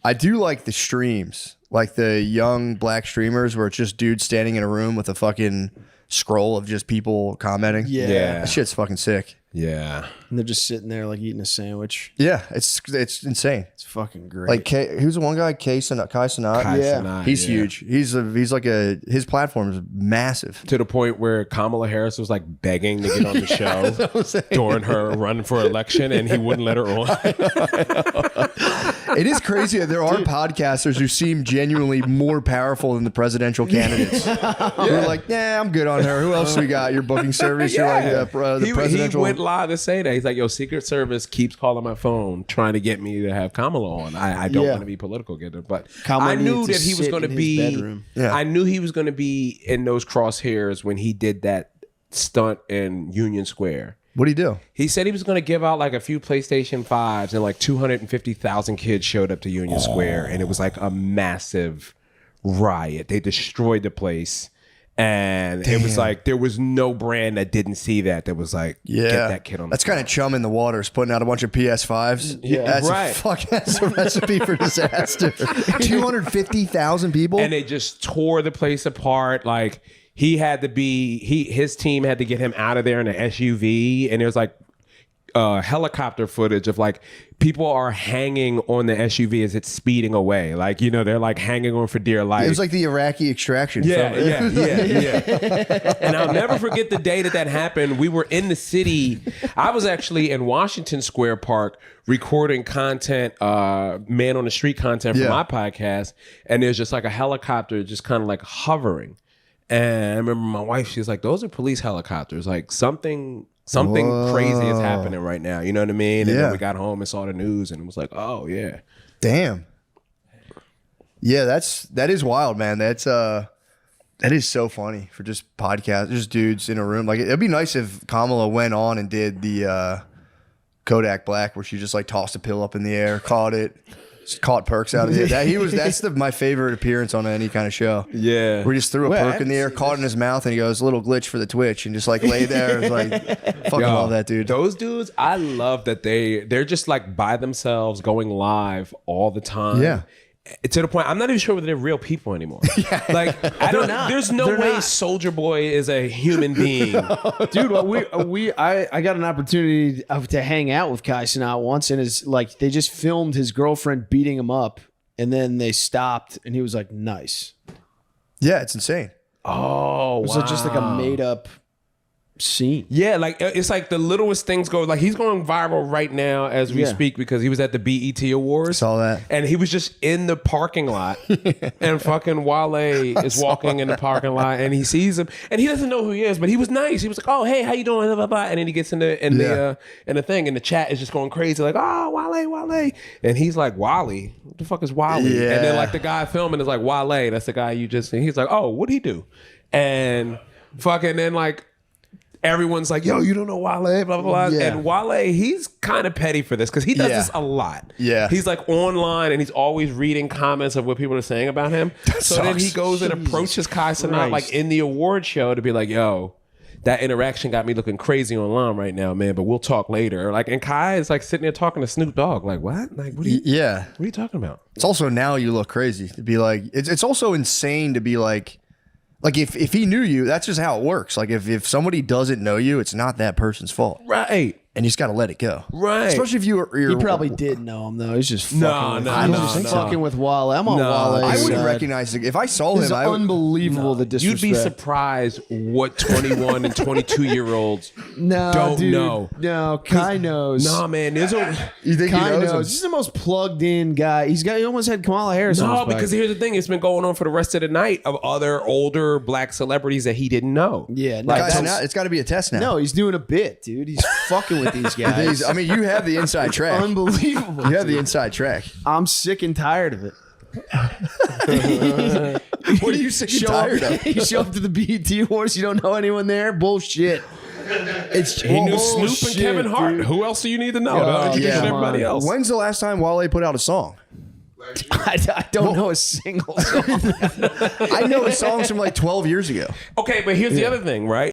I do like the streams, like the young black streamers where it's just dudes standing in a room with a fucking scroll of just people commenting. Yeah. That shit's fucking sick. Yeah. And they're just sitting there like eating a sandwich. Yeah. It's insane. It's fucking great. Like who's the one guy? Kai Cenat. Sanat, He's huge. He's like his platform is massive. To the point where Kamala Harris was like begging to get on the show during her run for election and he wouldn't let her on. It is crazy that there are podcasters who seem genuinely more powerful than the presidential candidates. We're like, yeah, I'm good on her. Who else we got? Your booking service? You're like the presidential. He went live to say that. He's like, yo, Secret Service keeps calling my phone trying to get me to have Kamala on. I don't want to be political, but Kamala I knew needs that to he was sit going to in his be. bedroom. Yeah. I knew he was going to be in those crosshairs when he did that stunt in Union Square. What'd he do? He said he was going to give out like a few PlayStation 5s and like 250,000 kids showed up to Union Square and it was like a massive riot. They destroyed the place. And it was like there was no brand that didn't see that was like, get that kid on. That's kind of chum in the waters, putting out a bunch of PS5s. Yeah, that's right. That's a recipe for disaster. 250,000 people, and they just tore the place apart. Like his team had to get him out of there in an SUV, and there's like helicopter footage of like people are hanging on the SUV as it's speeding away. Like, you know, they're like hanging on for dear life. It was like the Iraqi extraction. Yeah. film. And I'll never forget the day that happened. We were in the city. I was actually in Washington Square Park recording content, man on the street content for my podcast. And there's just like a helicopter just kind of like hovering. And I remember my wife, she's like, those are police helicopters. Like something crazy is happening right now. You know what I mean? And then we got home and saw the news and it was like, oh yeah. Damn. Yeah, that is wild, man. That is so funny for just podcasts, just dudes in a room. Like it'd be nice if Kamala went on and did the Kodak Black where she just like tossed a pill up in the air, caught perks out of it. That's my favorite appearance on any kind of show. Yeah. Where he just threw a perk in the air, caught it in his mouth, and he goes, a little glitch for the Twitch, and just like lay there. It was like, fucking love that dude. Those dudes, I love that they're just like by themselves going live all the time. Yeah. To the point, I'm not even sure whether they're real people anymore. Like, there's no way Soldier Boy is a human being. Dude, I got an opportunity to hang out with Kai Cenat once, and it's like they just filmed his girlfriend beating him up, and then they stopped, and he was like, nice. Yeah, it's insane. Oh, it was just like a made up scene. Yeah, like it's like the littlest things go. Like he's going viral right now as we speak because he was at the BET Awards. Saw that, and he was just in the parking lot, and fucking Wale is walking in the parking lot, and he sees him, and he doesn't know who he is, but he was nice. He was like, "Oh, hey, how you doing?" Blah, blah, blah. And then he gets in the thing, and the chat is just going crazy, like, "Oh, Wale," and he's like, "Wale, what the fuck is Wale?" Yeah. And then like the guy filming is like, "Wale, that's the guy you just." And he's like, "Oh, what'd he do?" And fucking then like. Everyone's like, yo, you don't know Wale, blah, blah, blah. Yeah. And Wale, he's kind of petty for this because he does this a lot. Yeah. He's like online and he's always reading comments of what people are saying about him. Then he goes and approaches Kai Cenat like in the award show to be like, yo, that interaction got me looking crazy online right now, man, but we'll talk later. Like, and Kai is like sitting there talking to Snoop Dogg. Like, what? Like, what are you talking about? It's also now you look crazy to be like, it's also insane to be like if he knew you, that's just how it works. Like if somebody doesn't know you, it's not that person's fault. Right. and you just got to let it go. Right. Especially if you're He probably did know him though. He's just fucking No. with Wale. I'm on Wale. I wouldn't recognize it. If I saw It's him, I would. unbelievable the disrespect. You'd be surprised what 21 and 22-year-olds don't know. No, Kai knows. Nah, man. There's a You think Kai he knows? knows. He's the most plugged in guy. He almost had Kamala Harris. on no, his because bike. here's the thing. It's been going on for the rest of the night of other older black celebrities that he didn't know. Yeah, no, Like, Guys, so- now it's got to be a test now. no, he's doing a bit, dude. He's fucking with these guys. I mean, you have the inside track. Unbelievable. You have the inside track. I'm sick and tired of it. What are you sick and Show tired up, of? you show up to the BET Awards, you don't know anyone there? Bullshit. It's He knew Snoop and Kevin Hart. dude. Who else do you need to know? to introduce yeah. everybody else. When's the last time Wale put out a song? I don't know a single song. I know his songs from like 12 years ago. Okay, but here's the other thing, right?